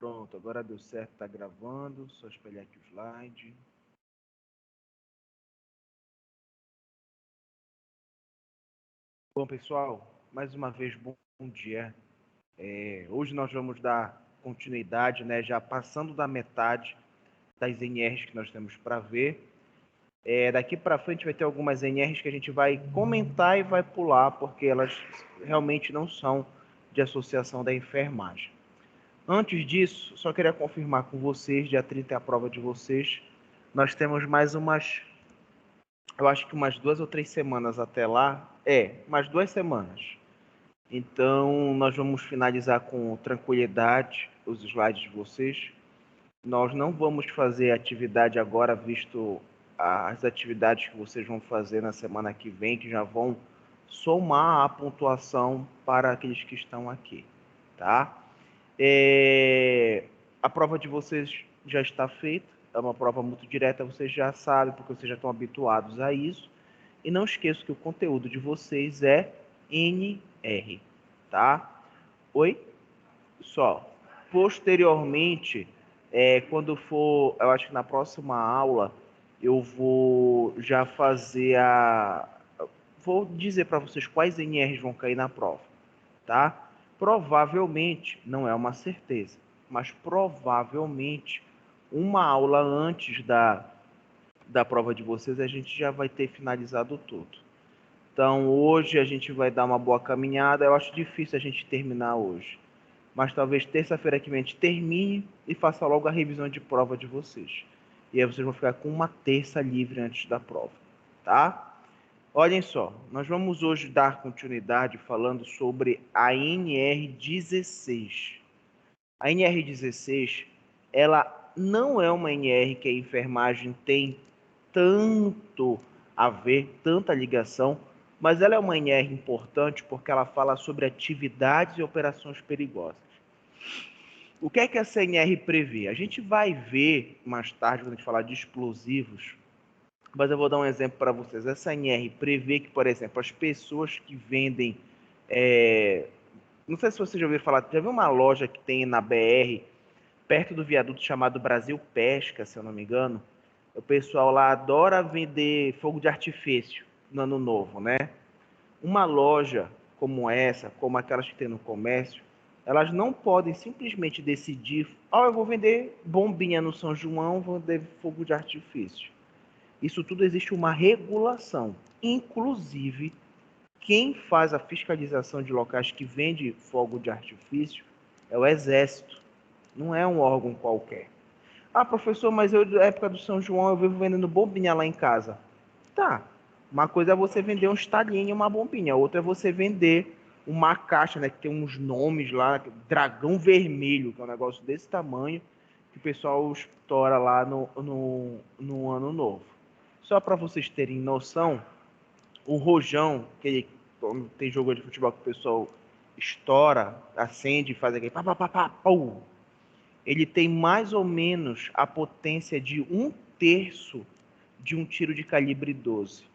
Pronto, agora deu certo, tá gravando. Só espelhar aqui o slide. Bom, pessoal, mais uma vez, bom dia. Hoje nós vamos dar continuidade, né? Já passando da metade das NRs que nós temos para ver. Daqui para frente vai ter algumas NRs que a gente vai comentar e vai pular, porque elas realmente não são de associação da enfermagem. Antes disso, só queria confirmar com vocês, dia 30 é a prova de vocês. Nós temos mais eu acho que umas 2 ou 3 semanas até lá. Umas 2 semanas. Então, nós vamos finalizar com tranquilidade os slides de vocês. Nós não vamos fazer atividade agora, visto as atividades que vocês vão fazer na semana que vem, que já vão somar a pontuação para aqueles que estão aqui, tá? A prova de vocês já está feita, é uma prova muito direta, vocês já sabem, porque vocês já estão habituados a isso. E não esqueçam que o conteúdo de vocês é NR, tá? Oi? Só. Posteriormente, quando for, eu acho que na próxima aula, eu vou já fazer vou dizer para vocês quais NRs vão cair na prova, tá? Provavelmente, não é uma certeza, mas provavelmente uma aula antes da prova de vocês a gente já vai ter finalizado tudo. Então hoje a gente vai dar uma boa caminhada. Eu acho difícil a gente terminar hoje, mas talvez terça-feira que vem a gente termine e faça logo a revisão de prova de vocês. E aí vocês vão ficar com uma terça livre antes da prova, tá? Olhem só, nós vamos hoje dar continuidade falando sobre a NR16. A NR16, ela não é uma NR que a enfermagem tem tanto a ver, tanta ligação, mas ela é uma NR importante porque ela fala sobre atividades e operações perigosas. O que é que essa NR prevê? A gente vai ver mais tarde, quando a gente falar de explosivos, mas eu vou dar um exemplo para vocês. Essa NR prevê que, por exemplo, as pessoas que vendem... Não sei se vocês já ouviram falar, já viu uma loja que tem na BR, perto do viaduto chamado Brasil Pesca, se eu não me engano? O pessoal lá adora vender fogo de artifício no ano novo, né? Uma loja como essa, como aquelas que tem no comércio, elas não podem simplesmente decidir, eu vou vender bombinha no São João, vou vender fogo de artifício. Isso tudo existe uma regulação. Inclusive, quem faz a fiscalização de locais que vende fogo de artifício é o Exército. Não é um órgão qualquer. Professor, mas eu, na época do São João, eu vivo vendendo bombinha lá em casa. Tá. Uma coisa é você vender um estalinho e uma bombinha. Outra é você vender uma caixa, né, que tem uns nomes lá, dragão vermelho, que é um negócio desse tamanho, que o pessoal estoura lá no ano novo. Só para vocês terem noção, o rojão, tem jogo de futebol que o pessoal estoura, acende, faz aquele pá, pá, pá, pá, pum. Ele tem mais ou menos a potência de 1/3 de um tiro de calibre 12.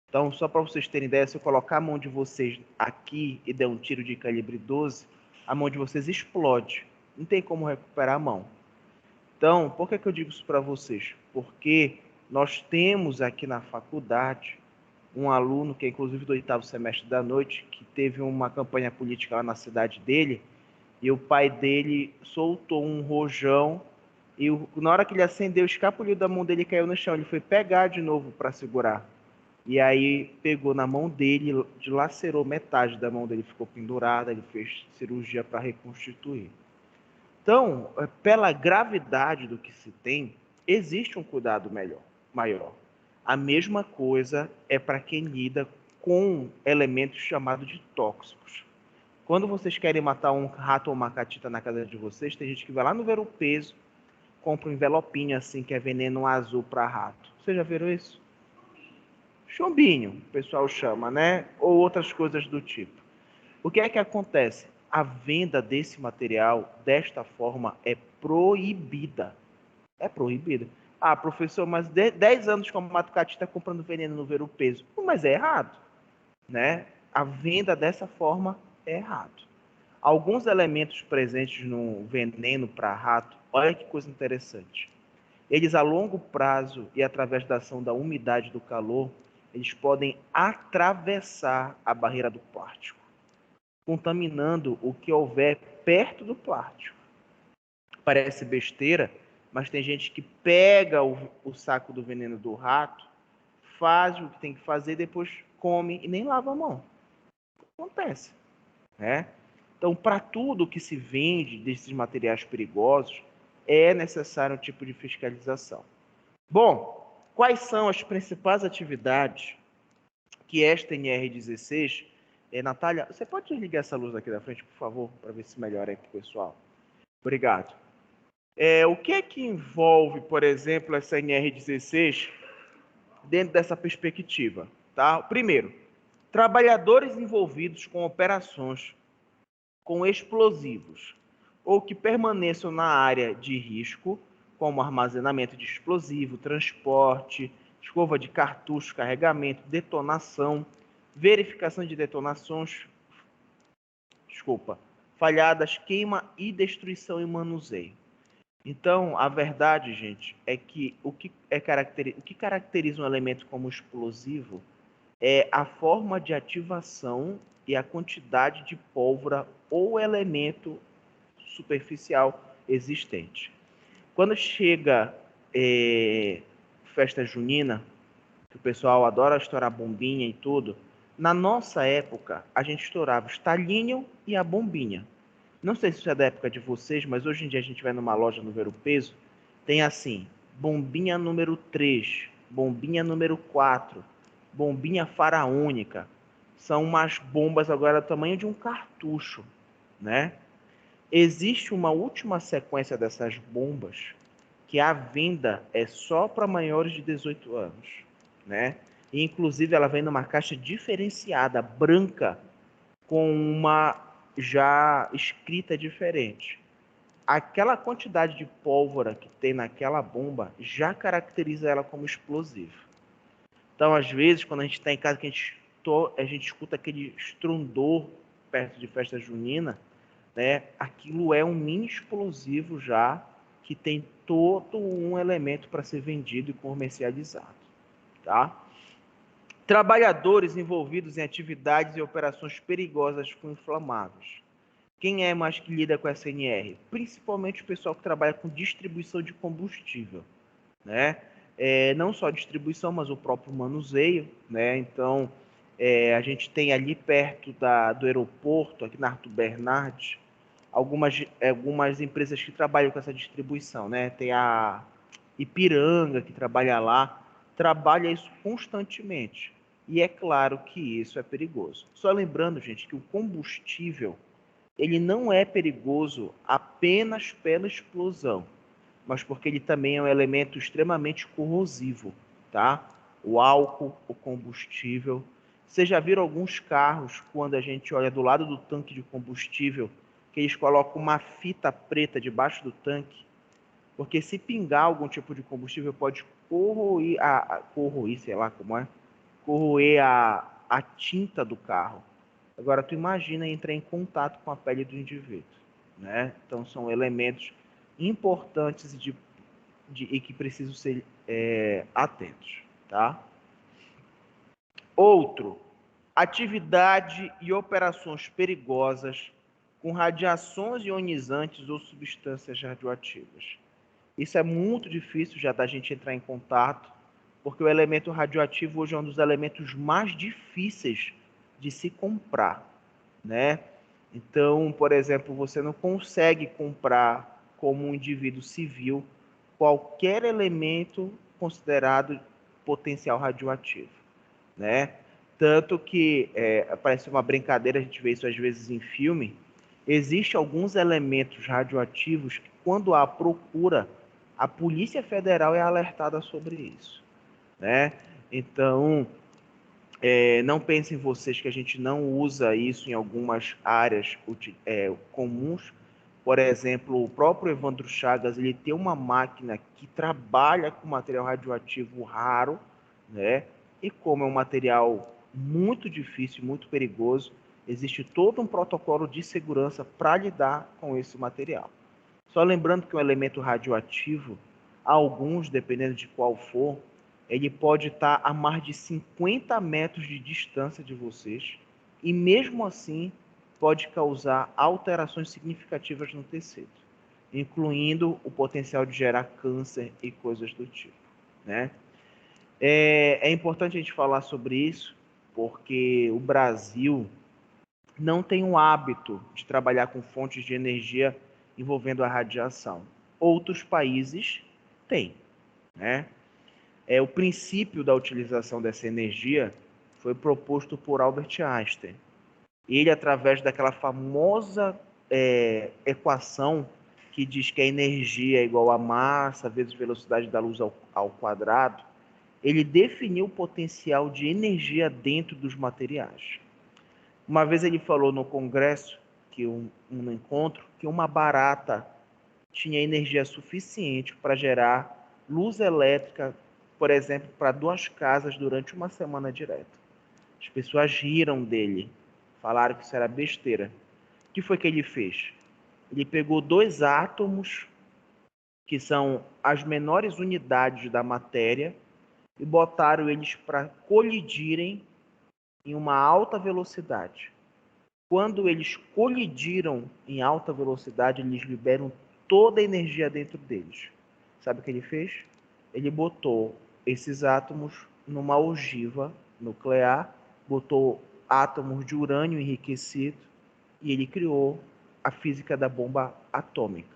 Então, só para vocês terem ideia, se eu colocar a mão de vocês aqui e der um tiro de calibre 12, a mão de vocês explode. Não tem como recuperar a mão. Então, por que eu digo isso para vocês? Porque nós temos aqui na faculdade um aluno, que é inclusive do 8º semestre da noite, que teve uma campanha política lá na cidade dele, e o pai dele soltou um rojão, e na hora que ele acendeu, o escapuliu da mão dele e caiu no chão. Ele foi pegar de novo para segurar. E aí pegou na mão dele, dilacerou metade da mão dele, ficou pendurada, ele fez cirurgia para reconstituir. Então, pela gravidade do que se tem, existe um cuidado maior. A mesma coisa é para quem lida com elementos chamados de tóxicos. Quando vocês querem matar um rato ou uma catita na casa de vocês, tem gente que vai lá no Ver-o-Peso, compra um envelopinho assim, que é veneno azul para rato. Vocês já viram isso? Chumbinho, o pessoal chama, né? Ou outras coisas do tipo. O que é que acontece? A venda desse material, desta forma, é proibida. É proibida. Professor, mas 10 anos que eu mato catita comprando veneno no Ver-o-Peso. Mas é errado, né? A venda dessa forma é errado. Alguns elementos presentes no veneno para rato, olha que coisa interessante. Eles, a longo prazo e através da ação da umidade e do calor, eles podem atravessar a barreira do plástico, contaminando o que houver perto do plástico. Parece besteira, mas tem gente que pega o saco do veneno do rato, faz o que tem que fazer, depois come e nem lava a mão. Acontece, né? Então, para tudo que se vende desses materiais perigosos, é necessário um tipo de fiscalização. Bom, quais são as principais atividades que esta NR16... Natália, você pode desligar essa luz aqui da frente, por favor, para ver se melhora aí para o pessoal? Obrigado. O que é que envolve, por exemplo, essa NR16 dentro dessa perspectiva? Tá? Primeiro, trabalhadores envolvidos com operações com explosivos ou que permaneçam na área de risco, como armazenamento de explosivo, transporte, escova de cartucho, carregamento, detonação, verificação de detonações, falhadas, queima e destruição e manuseio. Então, a verdade, gente, é que o que caracteriza um elemento como explosivo é a forma de ativação e a quantidade de pólvora ou elemento superficial existente. Quando chega festa junina, que o pessoal adora estourar bombinha e tudo, na nossa época a gente estourava o estalinho e a bombinha. Não sei se isso é da época de vocês, mas hoje em dia a gente vai numa loja no Ver o Peso, tem assim, bombinha número 3, bombinha número 4, bombinha faraônica. São umas bombas agora do tamanho de um cartucho, né? Existe uma última sequência dessas bombas que a venda é só para maiores de 18 anos, né? E, inclusive, ela vem numa caixa diferenciada, branca, com uma já escrita diferente. Aquela quantidade de pólvora que tem naquela bomba já caracteriza ela como explosivo. Então, às vezes, quando a gente está em casa, que a gente escuta aquele estrondor perto de festa junina, né? Aquilo é um mini explosivo já que tem todo um elemento para ser vendido e comercializado, tá? Trabalhadores envolvidos em atividades e operações perigosas com inflamados. Quem é mais que lida com essa NR? Principalmente o pessoal que trabalha com distribuição de combustível, né? Não só distribuição, mas o próprio manuseio, né? Então, a gente tem ali perto do aeroporto, aqui na Arthur Bernardes, algumas empresas que trabalham com essa distribuição, né? Tem a Ipiranga, que trabalha lá, trabalha isso constantemente. E é claro que isso é perigoso. Só lembrando, gente, que o combustível, ele não é perigoso apenas pela explosão, mas porque ele também é um elemento extremamente corrosivo, tá? O álcool, o combustível. Vocês já viram alguns carros, quando a gente olha do lado do tanque de combustível, que eles colocam uma fita preta debaixo do tanque? Porque se pingar algum tipo de combustível, pode corroer, sei lá como é, corroer a tinta do carro. Agora, tu imagina entrar em contato com a pele do indivíduo, né? Então, são elementos importantes e que precisam ser atentos, tá? Outro, atividade e operações perigosas com radiações ionizantes ou substâncias radioativas. Isso é muito difícil já da gente entrar em contato, porque o elemento radioativo hoje é um dos elementos mais difíceis de se comprar, né? Então, por exemplo, você não consegue comprar como um indivíduo civil qualquer elemento considerado potencial radioativo, né? Tanto que parece uma brincadeira, a gente vê isso às vezes em filme. Existem alguns elementos radioativos que, quando há procura, a Polícia Federal é alertada sobre isso, né? Então, não pensem vocês que a gente não usa isso em algumas áreas comuns. Por exemplo, o próprio Evandro Chagas, ele tem uma máquina que trabalha com material radioativo raro, né? E como é um material muito difícil, muito perigoso, Existe todo um protocolo de segurança para lidar com esse material. Só lembrando que um elemento radioativo, alguns, dependendo de qual for, ele pode estar a mais de 50 metros de distância de vocês e mesmo assim pode causar alterações significativas no tecido, incluindo o potencial de gerar câncer e coisas do tipo, né? É importante a gente falar sobre isso, porque o Brasil não tem um hábito de trabalhar com fontes de energia envolvendo a radiação. Outros países têm, né? O princípio da utilização dessa energia foi proposto por Albert Einstein. Ele, através daquela famosa equação que diz que a energia é igual a massa vezes velocidade da luz ao quadrado, ele definiu o potencial de energia dentro dos materiais. Uma vez ele falou no congresso, um encontro, que uma barata tinha energia suficiente para gerar luz elétrica, por exemplo, para 2 casas durante uma semana direta. As pessoas riram dele, falaram que isso era besteira. O que foi que ele fez? Ele pegou 2 átomos, que são as menores unidades da matéria, e botaram eles para colidirem em uma alta velocidade. Quando eles colidiram em alta velocidade, eles liberam toda a energia dentro deles. Sabe o que ele fez? Ele botou esses átomos numa ogiva nuclear, botou átomos de urânio enriquecido e ele criou a física da bomba atômica,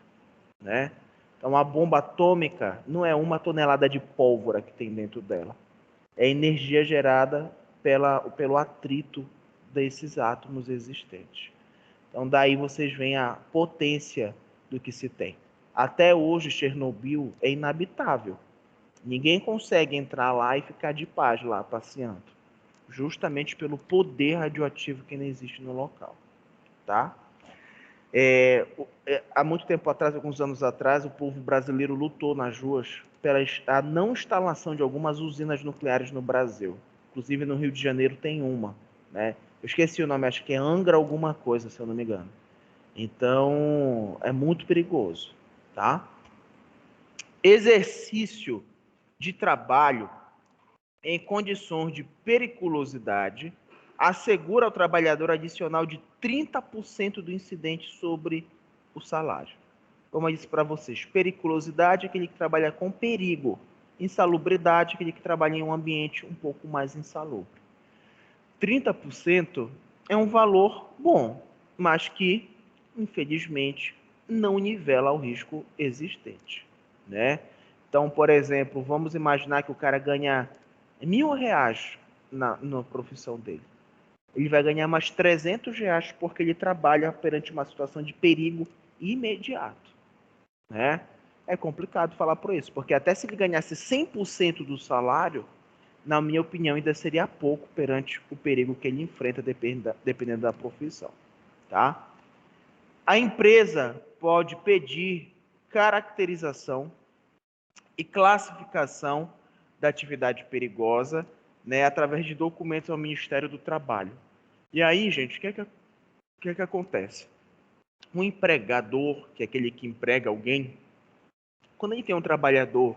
né? Então a bomba atômica não é 1 tonelada de pólvora que tem dentro dela. É energia gerada pelo atrito desses átomos existentes. Então daí vocês veem a potência do que se tem. Até hoje Chernobyl é inabitável. Ninguém consegue entrar lá e ficar de paz lá passeando, justamente pelo poder radioativo que não existe no local, tá? Há muito tempo atrás, alguns anos atrás, o povo brasileiro lutou nas ruas pela a não instalação de algumas usinas nucleares no Brasil. Inclusive no Rio de Janeiro tem uma, né? Eu esqueci o nome, acho que é Angra alguma coisa, se eu não me engano. Então, é muito perigoso, tá? Exercício de trabalho em condições de periculosidade assegura ao trabalhador adicional de 30% do incidente sobre o salário. Como eu disse para vocês, periculosidade é aquele que trabalha com perigo, insalubridade é aquele que trabalha em um ambiente um pouco mais insalubre. 30% é um valor bom, mas que, infelizmente, não nivela o risco existente, né? Então, por exemplo, vamos imaginar que o cara ganha R$ 1.000 na profissão dele. Ele vai ganhar mais R$ 300 porque ele trabalha perante uma situação de perigo imediato, né? É complicado falar por isso, porque até se ele ganhasse 100% do salário, na minha opinião, ainda seria pouco perante o perigo que ele enfrenta, dependendo da profissão, tá? A empresa pode pedir caracterização e classificação da atividade perigosa, né, através de documentos ao Ministério do Trabalho. E aí, gente, o que é que acontece? Um empregador, que é aquele que emprega alguém, quando ele tem um trabalhador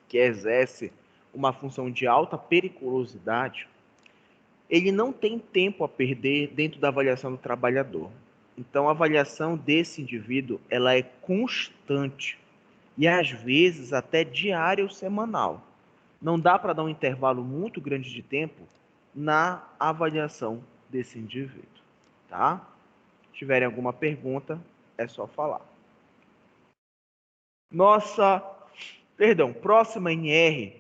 que exerce uma função de alta periculosidade, ele não tem tempo a perder dentro da avaliação do trabalhador. Então, a avaliação desse indivíduo, ela é constante e às vezes até diária ou semanal. Não dá para dar um intervalo muito grande de tempo na avaliação desse indivíduo, tá? Se tiverem alguma pergunta, é só falar. Próxima NR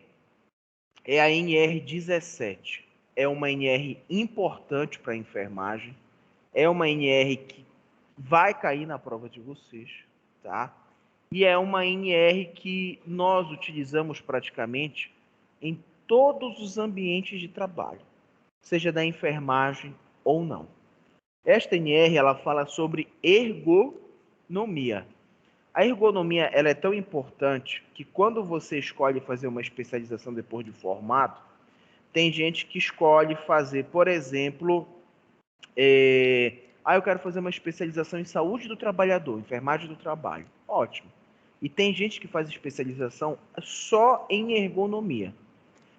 é a NR 17. É uma NR importante para a enfermagem. É uma NR que vai cair na prova de vocês, tá? E é uma NR que nós utilizamos praticamente em todos os ambientes de trabalho, seja da enfermagem ou não. Esta NR, ela fala sobre ergonomia. A ergonomia, ela é tão importante que quando você escolhe fazer uma especialização depois de formado, tem gente que escolhe fazer, por exemplo, Eu quero fazer uma especialização em saúde do trabalhador, enfermagem do trabalho. Ótimo. E tem gente que faz especialização só em ergonomia.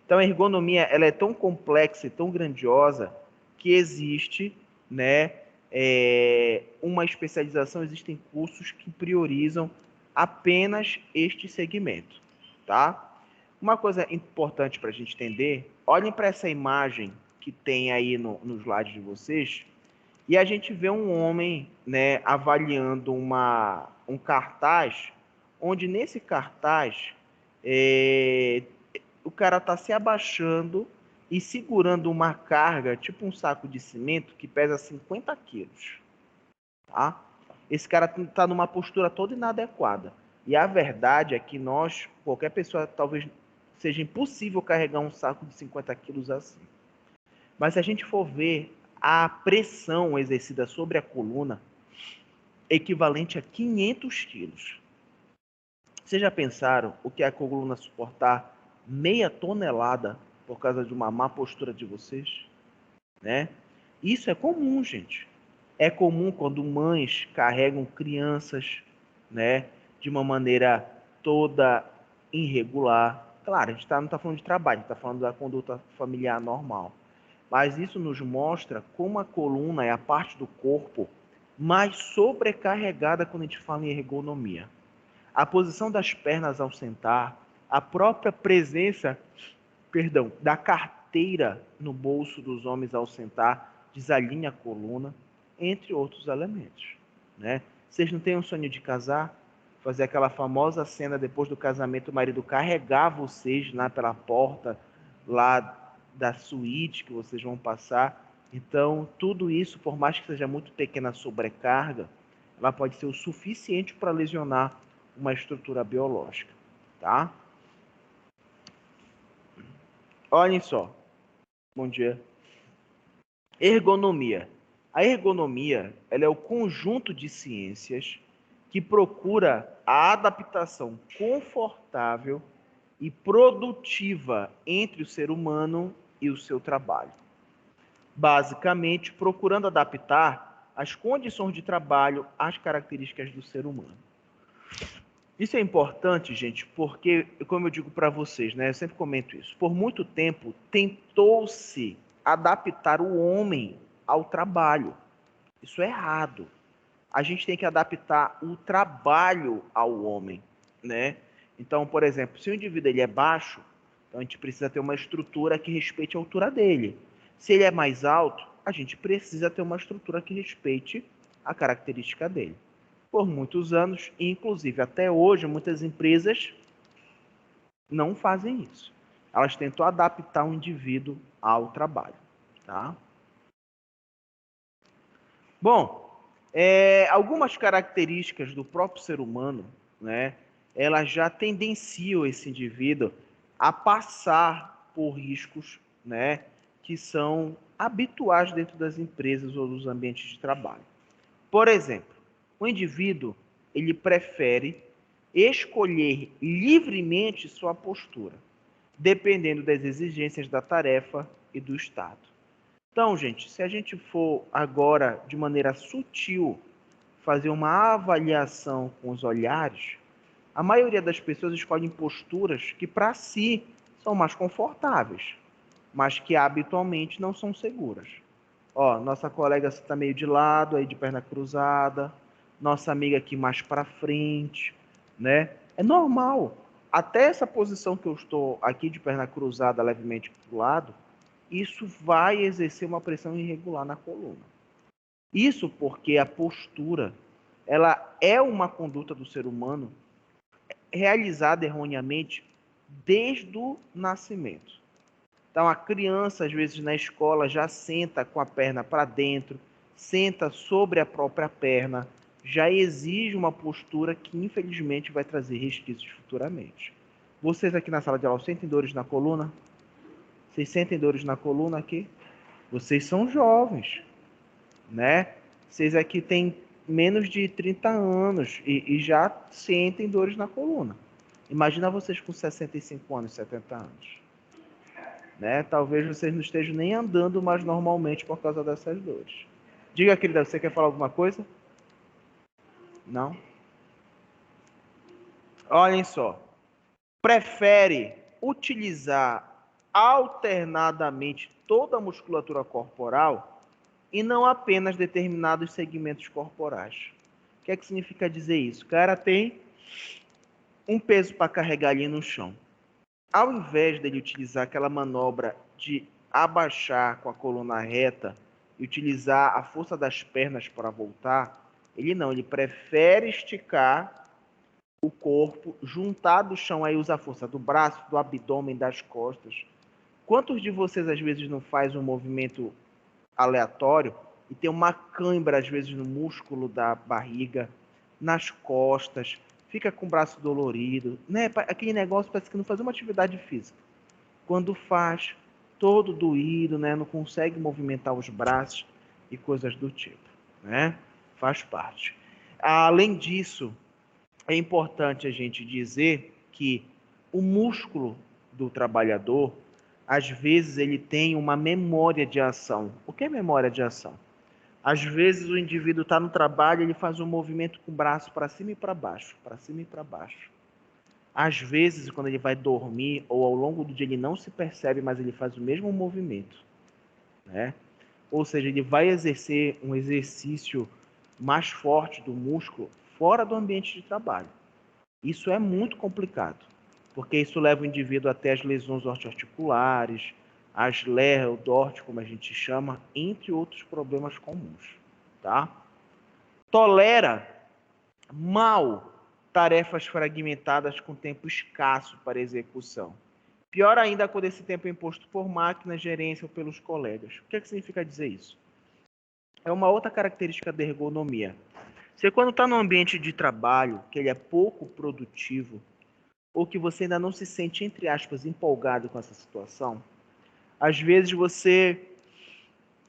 Então, a ergonomia ela é tão complexa e tão grandiosa que existe, né, uma especialização, existem cursos que priorizam apenas este segmento, tá? Uma coisa importante para a gente entender, olhem para essa imagem que tem aí no slide de vocês, e a gente vê um homem, né, avaliando um cartaz, onde nesse cartaz o cara está se abaixando e segurando uma carga, tipo um saco de cimento, que pesa 50 quilos. Tá? Esse cara está numa postura toda inadequada. E a verdade é que qualquer pessoa, talvez seja impossível carregar um saco de 50 quilos assim. Mas se a gente for ver a pressão exercida sobre a coluna, equivalente a 500 quilos. Vocês já pensaram o que é a coluna suportar meia tonelada por causa de uma má postura de vocês? Né? Isso é comum, gente. É comum quando mães carregam crianças, né, de uma maneira toda irregular. Claro, a gente não está falando de trabalho, a gente está falando da conduta familiar normal. Mas isso nos mostra como a coluna é a parte do corpo mais sobrecarregada quando a gente fala em ergonomia. A posição das pernas ao sentar, a própria presença, da carteira no bolso dos homens ao sentar, desalinha a coluna, entre outros elementos, né? Vocês não têm um sonho de casar? Fazer aquela famosa cena depois do casamento, o marido carregar vocês lá pela porta, lá da suíte que vocês vão passar. Então, tudo isso, por mais que seja muito pequena sobrecarga, ela pode ser o suficiente para lesionar uma estrutura biológica, tá? Olhem só. Bom dia. Ergonomia. A ergonomia, ela é o conjunto de ciências que procura a adaptação confortável e produtiva entre o ser humano e o seu trabalho. Basicamente, procurando adaptar as condições de trabalho às características do ser humano. Isso é importante, gente, porque, como eu digo para vocês, né, eu sempre comento isso, por muito tempo tentou-se adaptar o homem ao trabalho. Isso é errado. A gente tem que adaptar o trabalho ao homem, né? Então, por exemplo, se o indivíduo ele é baixo, então a gente precisa ter uma estrutura que respeite a altura dele. Se ele é mais alto, a gente precisa ter uma estrutura que respeite a característica dele. Por muitos anos, inclusive até hoje, muitas empresas não fazem isso. Elas tentam adaptar o indivíduo ao trabalho, tá? Bom, algumas características do próprio ser humano, né, elas já tendenciam esse indivíduo a passar por riscos, né, que são habituais dentro das empresas ou dos ambientes de trabalho. Por exemplo, o indivíduo ele prefere escolher livremente sua postura, dependendo das exigências da tarefa e do estado. Então, gente, se a gente for agora, de maneira sutil, fazer uma avaliação com os olhares, a maioria das pessoas escolhem posturas que, para si, são mais confortáveis, mas que habitualmente não são seguras. Ó, nossa colega está meio de lado, aí de perna cruzada, nossa amiga aqui mais para frente, né? É normal. Até essa posição que eu estou aqui de perna cruzada levemente para o lado, isso vai exercer uma pressão irregular na coluna. Isso porque a postura, ela é uma conduta do ser humano realizada erroneamente desde o nascimento. Então, a criança, às vezes, na escola, já senta com a perna para dentro, senta sobre a própria perna, já exige uma postura que, infelizmente, vai trazer resquícios futuramente. Vocês aqui na sala de aula sentem dores na coluna? Vocês sentem dores na coluna aqui? Vocês são jovens, né? Vocês aqui têm menos de 30 anos e já sentem dores na coluna. Imagina vocês com 65 anos, 70 anos. Né? Talvez vocês não estejam nem andando mais normalmente por causa dessas dores. Diga, querida, você quer falar alguma coisa? Não? Olhem só. Prefere utilizar alternadamente toda a musculatura corporal e não apenas determinados segmentos corporais. O que é que significa dizer isso? O cara tem um peso para carregar ali no chão. Ao invés dele utilizar aquela manobra de abaixar com a coluna reta e utilizar a força das pernas para voltar, ele não, ele prefere esticar o corpo, juntar do chão, aí usa a força do braço, do abdômen, das costas. Quantos de vocês às vezes não faz um movimento aleatório e tem uma cãibra às vezes no músculo da barriga, nas costas, fica com o braço dolorido, né? Aquele negócio parece que não faz uma atividade física. Quando faz, todo doído, né? Não consegue movimentar os braços e coisas do tipo, né? Faz parte. Além disso, é importante a gente dizer que o músculo do trabalhador, às vezes, ele tem uma memória de ação. O que é memória de ação? Às vezes, o indivíduo está no trabalho, ele faz um movimento com o braço para cima e para baixo, para cima e para baixo. Às vezes, quando ele vai dormir ou ao longo do dia, ele não se percebe, mas ele faz o mesmo movimento, né? Ou seja, ele vai exercer um exercício mais forte do músculo fora do ambiente de trabalho. Isso é muito complicado, porque isso leva o indivíduo até as lesões osteoarticulares, as LER, o DORT, como a gente chama, entre outros problemas comuns, tá? Tolera mal tarefas fragmentadas com tempo escasso para execução. Pior ainda quando esse tempo é imposto por máquina, gerência ou pelos colegas. O que é que significa dizer isso? É uma outra característica da ergonomia. Você, quando está num ambiente de trabalho que ele é pouco produtivo, ou que você ainda não se sente, entre aspas, empolgado com essa situação, às vezes você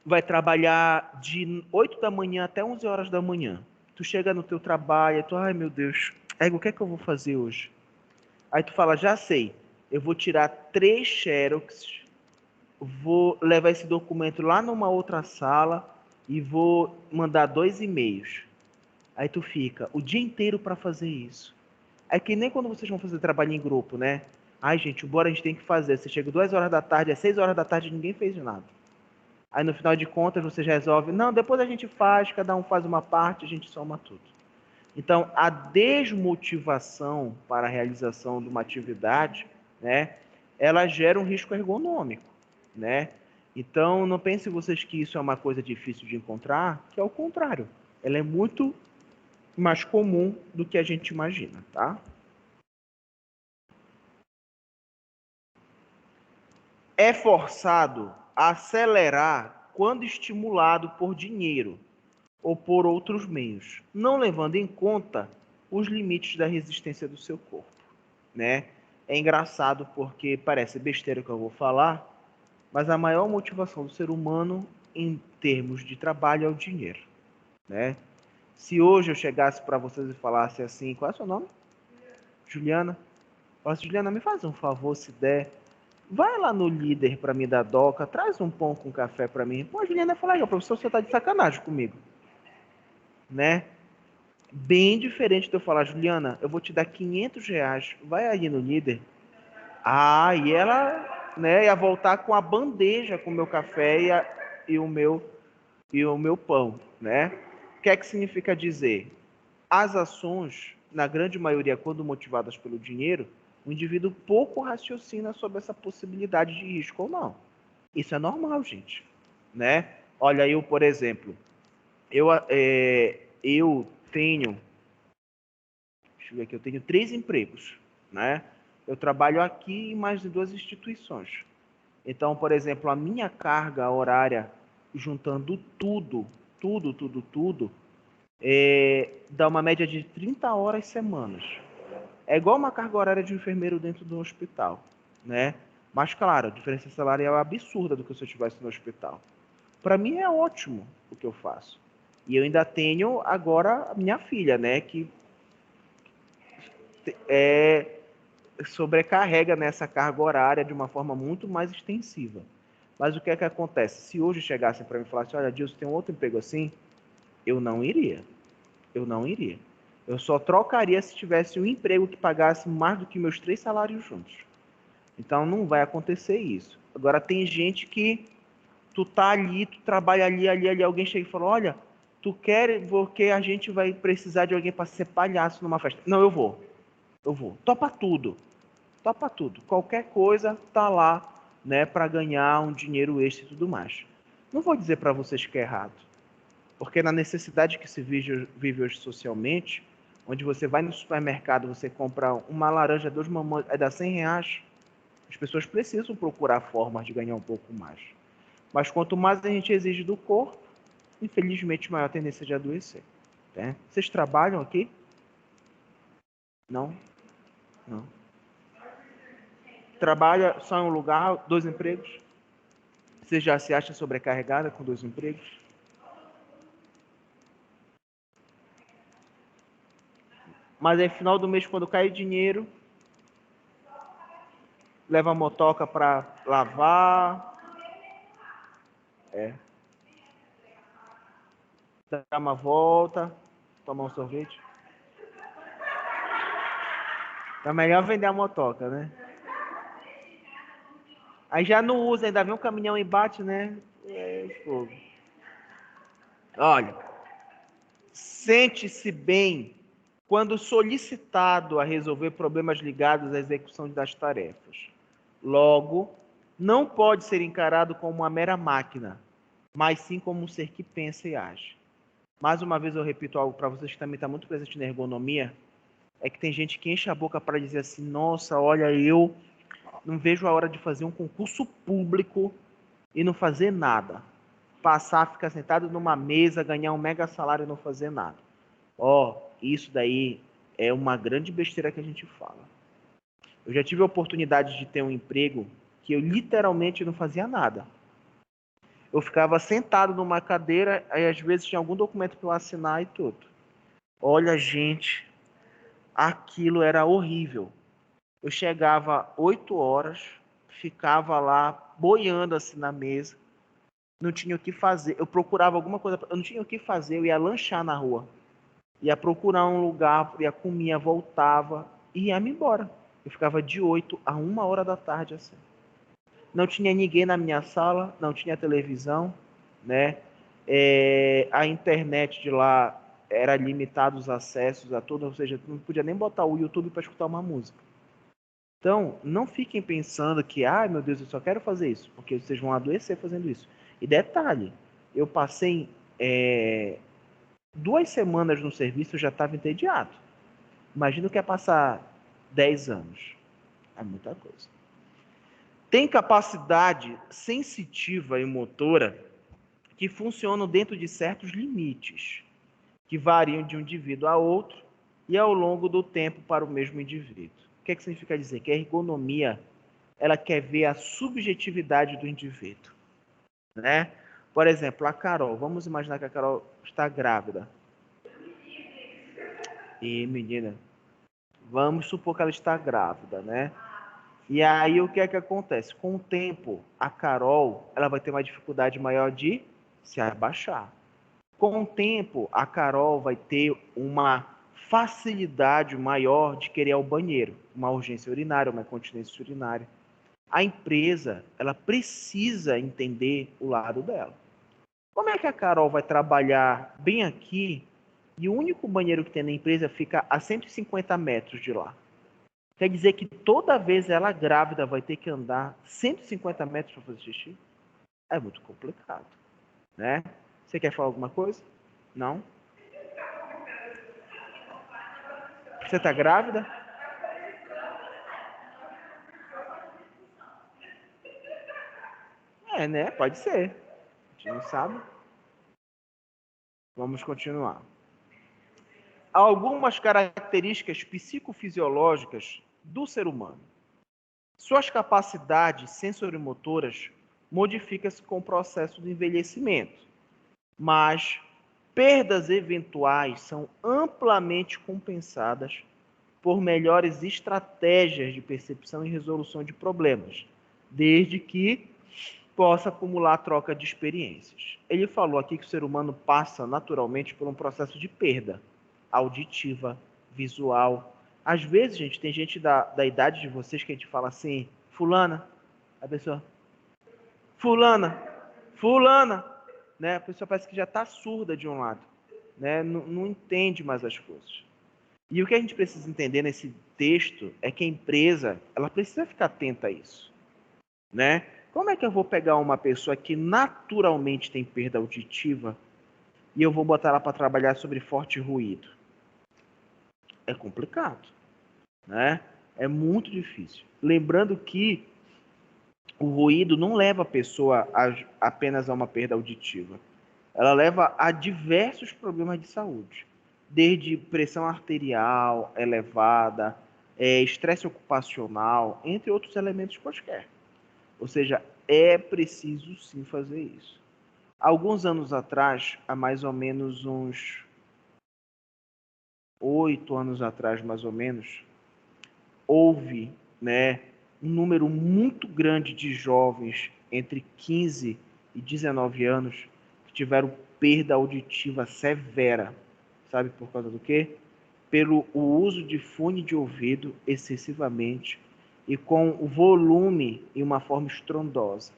vai trabalhar de 8 da manhã até 11 horas da manhã. Tu chega no teu trabalho e tu, ai meu Deus, o que é que eu vou fazer hoje? Aí tu fala, já sei, eu vou tirar 3 xerox, vou levar esse documento lá numa outra sala e vou mandar 2 e-mails. Aí tu fica o dia inteiro para fazer isso. É que nem quando vocês vão fazer trabalho em grupo, né? Ai, gente, bora, a gente tem que fazer. Você chega 2 horas da tarde, é 6 horas da tarde e ninguém fez nada. Aí no final de contas vocês resolvem, não, depois a gente faz, cada um faz uma parte, a gente soma tudo. Então, a desmotivação para a realização de uma atividade, né, ela gera um risco ergonômico, né? Então, não pensem vocês que isso é uma coisa difícil de encontrar, que é o contrário. Ela é muito mais comum do que a gente imagina, tá? É forçado a acelerar quando estimulado por dinheiro ou por outros meios, não levando em conta os limites da resistência do seu corpo, né? É engraçado porque parece besteira o que eu vou falar, mas a maior motivação do ser humano em termos de trabalho é o dinheiro, né? Se hoje eu chegasse para vocês e falasse assim, qual é o seu nome? Juliana. Falasse, Juliana, me faz um favor, se der. Vai lá no líder para me dar doca, traz um pão com café para mim. Pô, a Juliana ia falar, professor, você tá de sacanagem comigo, né? Bem diferente de eu falar, Juliana, eu vou te dar R$ 500, vai aí no líder. Ah, e ela, né, ia voltar com a bandeja com o meu café e o meu pão, né? O que é que significa dizer? As ações, na grande maioria, quando motivadas pelo dinheiro, o indivíduo pouco raciocina sobre essa possibilidade de risco ou não. Isso é normal, gente, né? Olha, eu, por exemplo, eu tenho, deixa eu ver aqui, eu tenho 3 empregos, né? Eu trabalho aqui em mais de 2 instituições. Então, por exemplo, a minha carga horária, juntando tudo, dá uma média de 30 horas semanas. É igual uma carga horária de um enfermeiro dentro do hospital, né? Mas, claro, a diferença salarial é absurda do que se eu estivesse no hospital. Para mim é ótimo o que eu faço. E eu ainda tenho agora a minha filha, né? Que sobrecarrega nessa carga horária de uma forma muito mais extensiva. Mas o que é que acontece? Se hoje chegassem para mim e falassem, olha, Dilson, tem um outro emprego assim, eu não iria. Eu não iria. Eu só trocaria se tivesse um emprego que pagasse mais do que meus 3 salários juntos. Então não vai acontecer isso. Agora tem gente que tu tá ali, tu trabalha ali, alguém chega e fala, olha, tu quer, porque a gente vai precisar de alguém para ser palhaço numa festa. Não, eu vou. Topa tudo. Topa tudo. Qualquer coisa tá lá, né, para ganhar um dinheiro extra e tudo mais. Não vou dizer para vocês que é errado, porque na necessidade que se vive hoje socialmente, onde você vai no supermercado, você compra uma laranja, 2 mamões, aí dá R$ 100, as pessoas precisam procurar formas de ganhar um pouco mais. Mas quanto mais a gente exige do corpo, infelizmente, maior a tendência de adoecer. Né? Vocês trabalham aqui? Não? Não. Trabalha só em um lugar, 2 empregos? Você já se acha sobrecarregada com 2 empregos? Mas aí, final do mês, quando cai o dinheiro, leva a motoca para lavar, dá uma volta, tomar um sorvete. É melhor vender a motoca, né? Aí já não usa, ainda vem um caminhão e bate, né? Fogo. Olha, sente-se bem quando solicitado a resolver problemas ligados à execução das tarefas. Logo, não pode ser encarado como uma mera máquina, mas sim como um ser que pensa e age. Mais uma vez eu repito algo para vocês que também está muito presente na ergonomia, é que tem gente que enche a boca para dizer assim, nossa, olha, eu não vejo a hora de fazer um concurso público e não fazer nada. Passar, ficar sentado numa mesa, ganhar um mega salário e não fazer nada. Isso daí é uma grande besteira que a gente fala. Eu já tive a oportunidade de ter um emprego que eu literalmente não fazia nada. Eu ficava sentado numa cadeira, aí às vezes tinha algum documento para eu assinar e tudo. Olha, gente, aquilo era horrível. Eu chegava 8 horas, ficava lá boiando assim na mesa, não tinha o que fazer. Eu procurava alguma coisa, eu não tinha o que fazer, eu ia lanchar na rua. Ia procurar um lugar, ia comia, voltava e ia me embora. Eu ficava de 8 a 1 hora da tarde assim. Não tinha ninguém na minha sala, não tinha televisão, né? A internet de lá era limitado os acessos a tudo, ou seja, não podia nem botar o YouTube para escutar uma música. Então, não fiquem pensando que, ai meu Deus, eu só quero fazer isso, porque vocês vão adoecer fazendo isso. E detalhe, eu passei 2 semanas no serviço, eu já estava entediado. Imagina o que é passar 10 anos. É muita coisa. Tem capacidade sensitiva e motora que funcionam dentro de certos limites, que variam de um indivíduo a outro e ao longo do tempo para o mesmo indivíduo. O que significa dizer? Que a ergonomia ela quer ver a subjetividade do indivíduo. Né? Por exemplo, a Carol. Vamos imaginar que a Carol está grávida. E, menina, vamos supor que ela está grávida, né? E aí o que é que acontece? Com o tempo, a Carol ela vai ter uma dificuldade maior de se abaixar. Com o tempo, a Carol vai ter uma facilidade maior de querer ir ao banheiro, uma urgência urinária, uma incontinência urinária. A empresa, ela precisa entender o lado dela. Como é que a Carol vai trabalhar bem aqui e o único banheiro que tem na empresa fica a 150 metros de lá? Quer dizer que toda vez ela grávida vai ter que andar 150 metros para fazer xixi? É muito complicado, né? Você quer falar alguma coisa? Não? Você está grávida? Né? Pode ser. A gente não sabe. Vamos continuar. Algumas características psicofisiológicas do ser humano. Suas capacidades sensorimotoras modificam-se com o processo de envelhecimento, mas perdas eventuais são amplamente compensadas por melhores estratégias de percepção e resolução de problemas, desde que possa acumular a troca de experiências. Ele falou aqui que o ser humano passa naturalmente por um processo de perda auditiva, visual. Às vezes, gente, tem gente da idade de vocês que a gente fala assim, fulana, a pessoa, fulana, fulana, né? A pessoa parece que já está surda de um lado, né? Não entende mais as coisas. E o que a gente precisa entender nesse texto é que a empresa, ela precisa ficar atenta a isso, né? Como é que eu vou pegar uma pessoa que naturalmente tem perda auditiva e eu vou botar ela para trabalhar sobre forte ruído? É complicado, né? É muito difícil. Lembrando que o ruído não leva a pessoa apenas a uma perda auditiva. Ela leva a diversos problemas de saúde, desde pressão arterial elevada, estresse ocupacional, entre outros elementos quaisquer. Ou seja, é preciso sim fazer isso. Alguns anos atrás, há mais ou menos uns 8 anos atrás, mais ou menos, houve, né, um número muito grande de jovens entre 15 e 19 anos que tiveram perda auditiva severa. Sabe por causa do quê? Pelo o uso de fone de ouvido excessivamente e com o volume em uma forma estrondosa.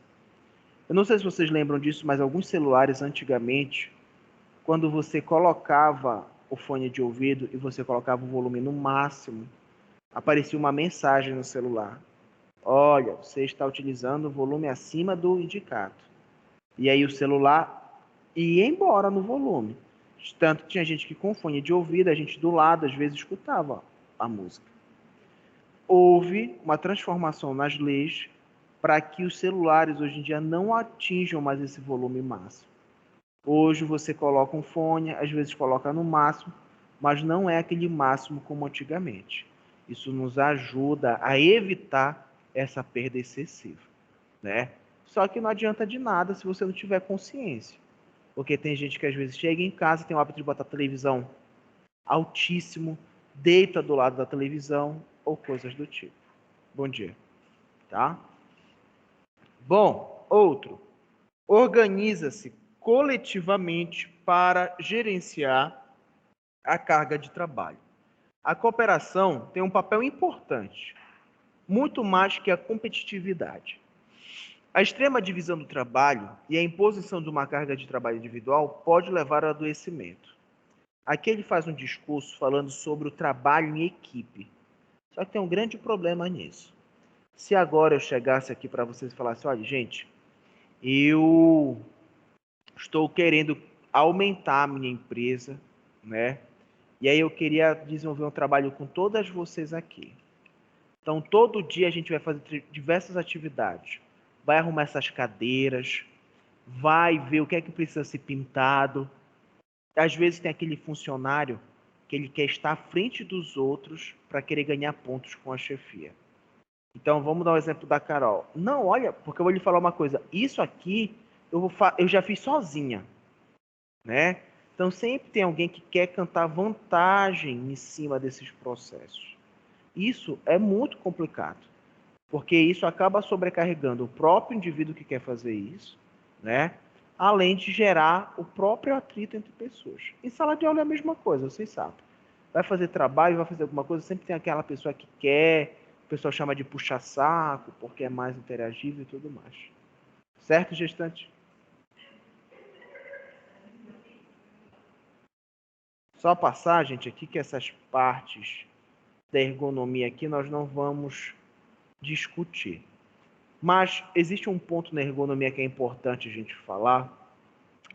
Eu não sei se vocês lembram disso, mas alguns celulares antigamente, quando você colocava o fone de ouvido e você colocava o volume no máximo, aparecia uma mensagem no celular. Olha, você está utilizando o volume acima do indicado. E aí o celular ia embora no volume. Tanto que tinha gente que com fone de ouvido, a gente do lado às vezes escutava a música. Houve uma transformação nas leis para que os celulares hoje em dia não atinjam mais esse volume máximo. Hoje você coloca um fone, às vezes coloca no máximo, mas não é aquele máximo como antigamente. Isso nos ajuda a evitar essa perda excessiva, né? Só que não adianta de nada se você não tiver consciência. Porque tem gente que às vezes chega em casa, tem o hábito de botar a televisão altíssimo, deita do lado da televisão ou coisas do tipo. Bom dia, tá? Bom, outro. Organiza-se coletivamente para gerenciar a carga de trabalho. A cooperação tem um papel importante, muito mais que a competitividade. A extrema divisão do trabalho e a imposição de uma carga de trabalho individual pode levar ao adoecimento. Aqui ele faz um discurso falando sobre o trabalho em equipe. Só que tem um grande problema nisso. Se agora eu chegasse aqui para vocês e falasse, olha, gente, eu estou querendo aumentar a minha empresa, né? E aí eu queria desenvolver um trabalho com todas vocês aqui. Então, todo dia a gente vai fazer diversas atividades. Vai arrumar essas cadeiras, vai ver o que é que precisa ser pintado. Às vezes tem aquele funcionário que ele quer estar à frente dos outros para querer ganhar pontos com a chefia. Então, vamos dar o exemplo da Carol. Não, olha, porque eu vou lhe falar uma coisa. Isso aqui eu já fiz sozinha, né? Então, sempre tem alguém que quer cantar vantagem em cima desses processos. Isso é muito complicado, porque isso acaba sobrecarregando o próprio indivíduo que quer fazer isso, né? Além de gerar o próprio atrito entre pessoas. Em sala de aula é a mesma coisa, vocês sabem. Vai fazer trabalho, vai fazer alguma coisa, sempre tem aquela pessoa que quer, o pessoal chama de puxa-saco, porque é mais interagível e tudo mais. Certo, gestante? Só passar, gente, aqui que essas partes da ergonomia aqui nós não vamos discutir. Mas existe um ponto na ergonomia que é importante a gente falar,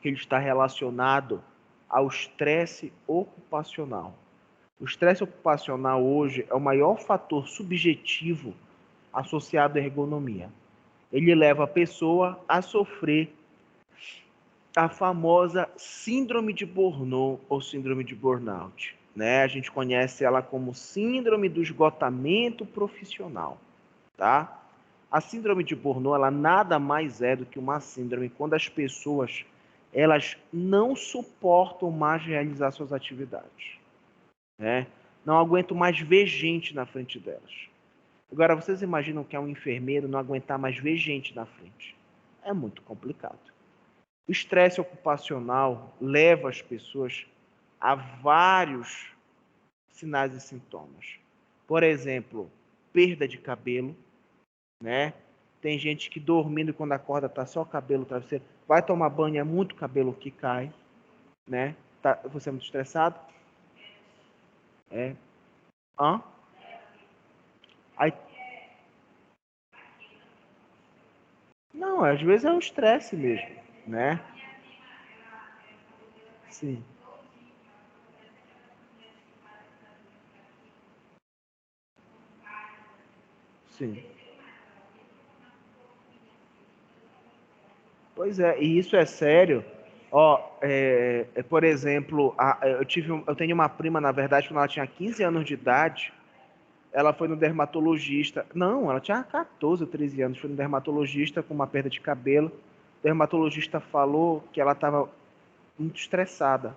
que ele está relacionado ao estresse ocupacional. O estresse ocupacional hoje é o maior fator subjetivo associado à ergonomia. Ele leva a pessoa a sofrer a famosa síndrome de Burnout ou síndrome de burnout, né? A gente conhece ela como síndrome do esgotamento profissional, tá? A síndrome de Burnout, ela nada mais é do que uma síndrome quando as pessoas elas não suportam mais realizar suas atividades, né? Não aguentam mais ver gente na frente delas. Agora, vocês imaginam que é um enfermeiro não aguentar mais ver gente na frente? é muito complicado. O estresse ocupacional leva as pessoas a vários sinais e sintomas. Por exemplo, perda de cabelo, né? Tem gente que dormindo quando acorda tá só o cabelo travesseiro. Vai tomar banho, é muito cabelo que cai, né? Você é muito estressado? É. Hã? Aí, não, às vezes é o estresse mesmo, né? Sim, sim. Pois é, e isso é sério. Ó, por exemplo, eu tenho uma prima, na verdade, quando ela tinha 15 anos de idade, ela foi no dermatologista. Não, ela tinha 14 ou 13 anos, foi no dermatologista com uma perda de cabelo. O dermatologista falou que ela estava muito estressada.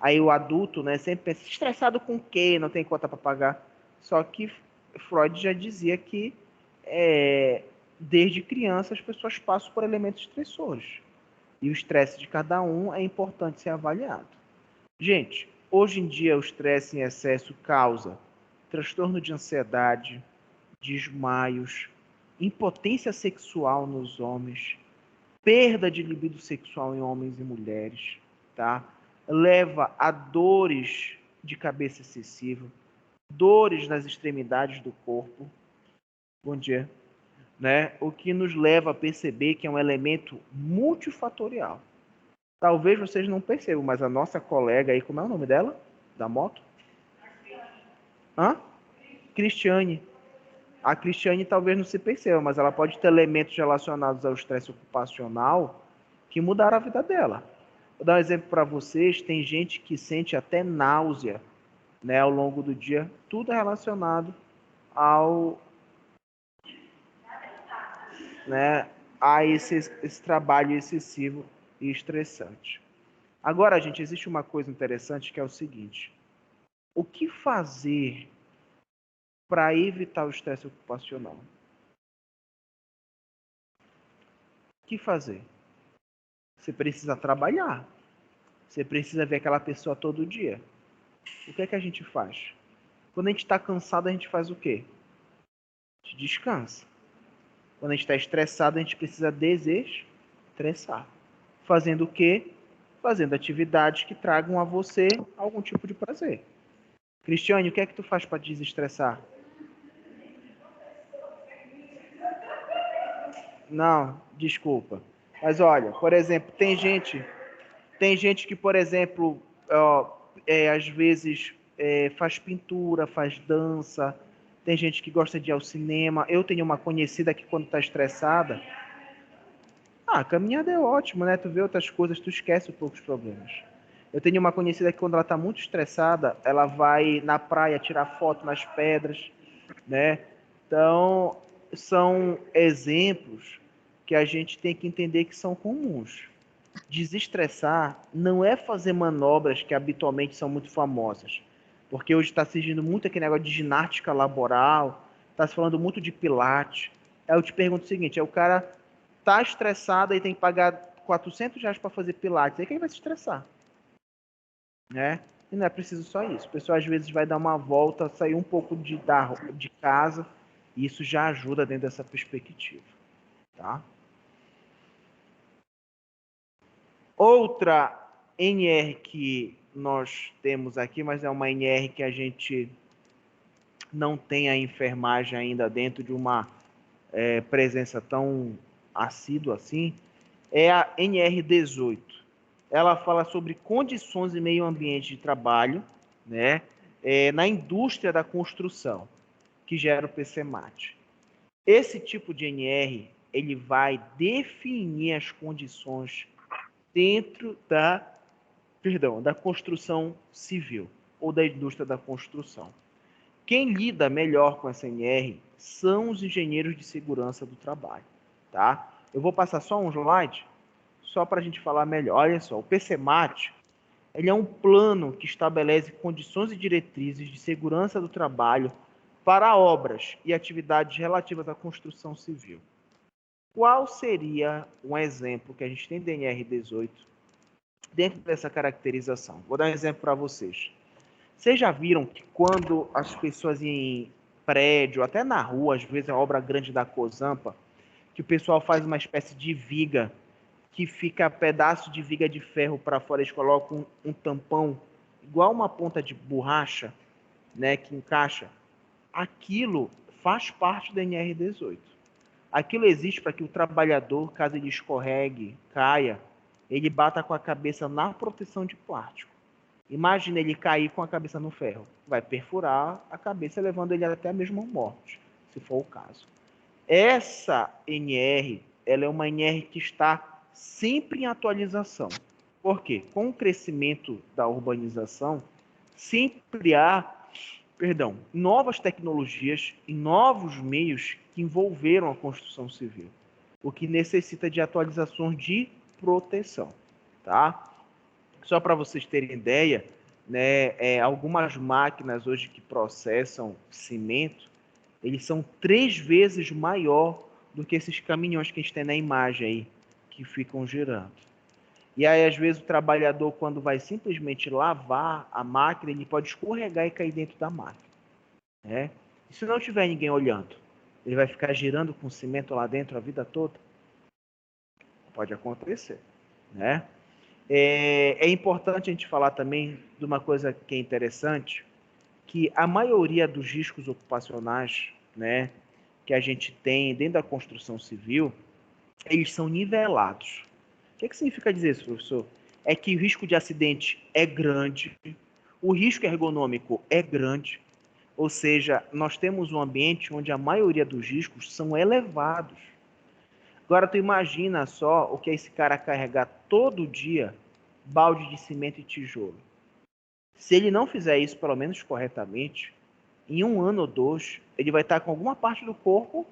Aí o adulto, né, sempre pensa, estressado com o quê? Não tem conta para pagar. Só que Freud já dizia que é, desde criança as pessoas passam por elementos estressores. E o estresse de cada um é importante ser avaliado. Gente, hoje em dia o estresse em excesso causa transtorno de ansiedade, desmaios, impotência sexual nos homens, perda de libido sexual em homens e mulheres, tá? Leva a dores de cabeça excessiva, dores nas extremidades do corpo. Bom dia. Né? O que nos leva a perceber que é um elemento multifatorial. Talvez vocês não percebam, mas a nossa colega aí, como é o nome dela? Da moto? Hã? Cristiane. A Cristiane talvez não se perceba, mas ela pode ter elementos relacionados ao estresse ocupacional que mudaram a vida dela. Vou dar um exemplo para vocês. Tem gente que sente até náusea, né, ao longo do dia. Tudo é relacionado ao, né, a esse trabalho excessivo e estressante. Agora, gente, existe uma coisa interessante que é o seguinte: o que fazer para evitar o estresse ocupacional? O que fazer? Você precisa trabalhar. Você precisa ver aquela pessoa todo dia. O que é que a gente faz? Quando a gente está cansado, a gente faz o quê? A gente descansa. Quando a gente está estressado, a gente precisa desestressar. Fazendo o quê? Fazendo atividades que tragam a você algum tipo de prazer. Cristiane, o que é que tu faz para desestressar? Não, desculpa. Mas olha, por exemplo, tem gente que, por exemplo, ó, às vezes faz pintura, faz dança. Tem gente que gosta de ir ao cinema. Eu tenho uma conhecida que quando está estressada, caminhada é ótimo, né? Tu vê outras coisas, tu esquece um pouco os problemas. Eu tenho uma conhecida que quando ela está muito estressada, ela vai na praia tirar foto nas pedras, né? Então, são exemplos que a gente tem que entender que são comuns. Desestressar não é fazer manobras que habitualmente são muito famosas, porque hoje está surgindo muito aquele negócio de ginástica laboral, está se falando muito de pilates. Aí eu te pergunto o seguinte: o cara tá estressado e tem que pagar R$ 400 para fazer pilates, aí quem vai se estressar, né? E não é preciso só isso. O pessoal às vezes vai dar uma volta, sair um pouco de casa, e isso já ajuda dentro dessa perspectiva, tá? Outra NR que nós temos aqui, mas é uma NR que a gente não tem a enfermagem ainda dentro de uma presença tão assídua assim, é a NR18. Ela fala sobre condições e meio ambiente de trabalho, né, na indústria da construção, que gera o PCMAT. Esse tipo de NR, ele vai definir as condições dentro da construção civil ou da indústria da construção. Quem lida melhor com essa NR são os engenheiros de segurança do trabalho, tá? Eu vou passar só um slide, só para a gente falar melhor. Olha só, o PCMAT, ele é um plano que estabelece condições e diretrizes de segurança do trabalho para obras e atividades relativas à construção civil. Qual seria um exemplo que a gente tem do NR18 dentro dessa caracterização? Vou dar um exemplo para vocês. Vocês já viram que quando as pessoas em prédio, até na rua, às vezes a obra grande da Cozampa, que o pessoal faz uma espécie de viga, que fica pedaço de viga de ferro para fora, eles colocam um tampão, igual uma ponta de borracha, né, que encaixa. Aquilo faz parte do NR18. Aquilo existe para que o trabalhador, caso ele escorregue, caia, ele bata com a cabeça na proteção de plástico. Imagina ele cair com a cabeça no ferro. Vai perfurar a cabeça, levando ele até mesmo à morte, se for o caso. Essa NR, ela é uma NR que está sempre em atualização. Por quê? Com o crescimento da urbanização, sempre há, novas tecnologias e novos meios que envolveram a construção civil, o que necessita de atualizações de proteção, tá? Só para vocês terem ideia, né, algumas máquinas hoje que processam cimento, eles são 3 vezes maior do que esses caminhões que a gente tem na imagem aí, que ficam girando. E aí, às vezes, o trabalhador, quando vai simplesmente lavar a máquina, ele pode escorregar e cair dentro da máquina, né? E se não tiver ninguém olhando, ele vai ficar girando com cimento lá dentro a vida toda? Pode acontecer, né? É importante a gente falar também de uma coisa que é interessante, que a maioria dos riscos ocupacionais, né, que a gente tem dentro da construção civil, eles são nivelados. O que significa dizer isso, professor? É que o risco de acidente é grande, o risco ergonômico é grande, ou seja, nós temos um ambiente onde a maioria dos riscos são elevados. Agora, tu imagina só o que é esse cara carregar todo dia balde de cimento e tijolo. Se ele não fizer isso, pelo menos corretamente, em 1 ano ou 2, ele vai estar com alguma parte do corpo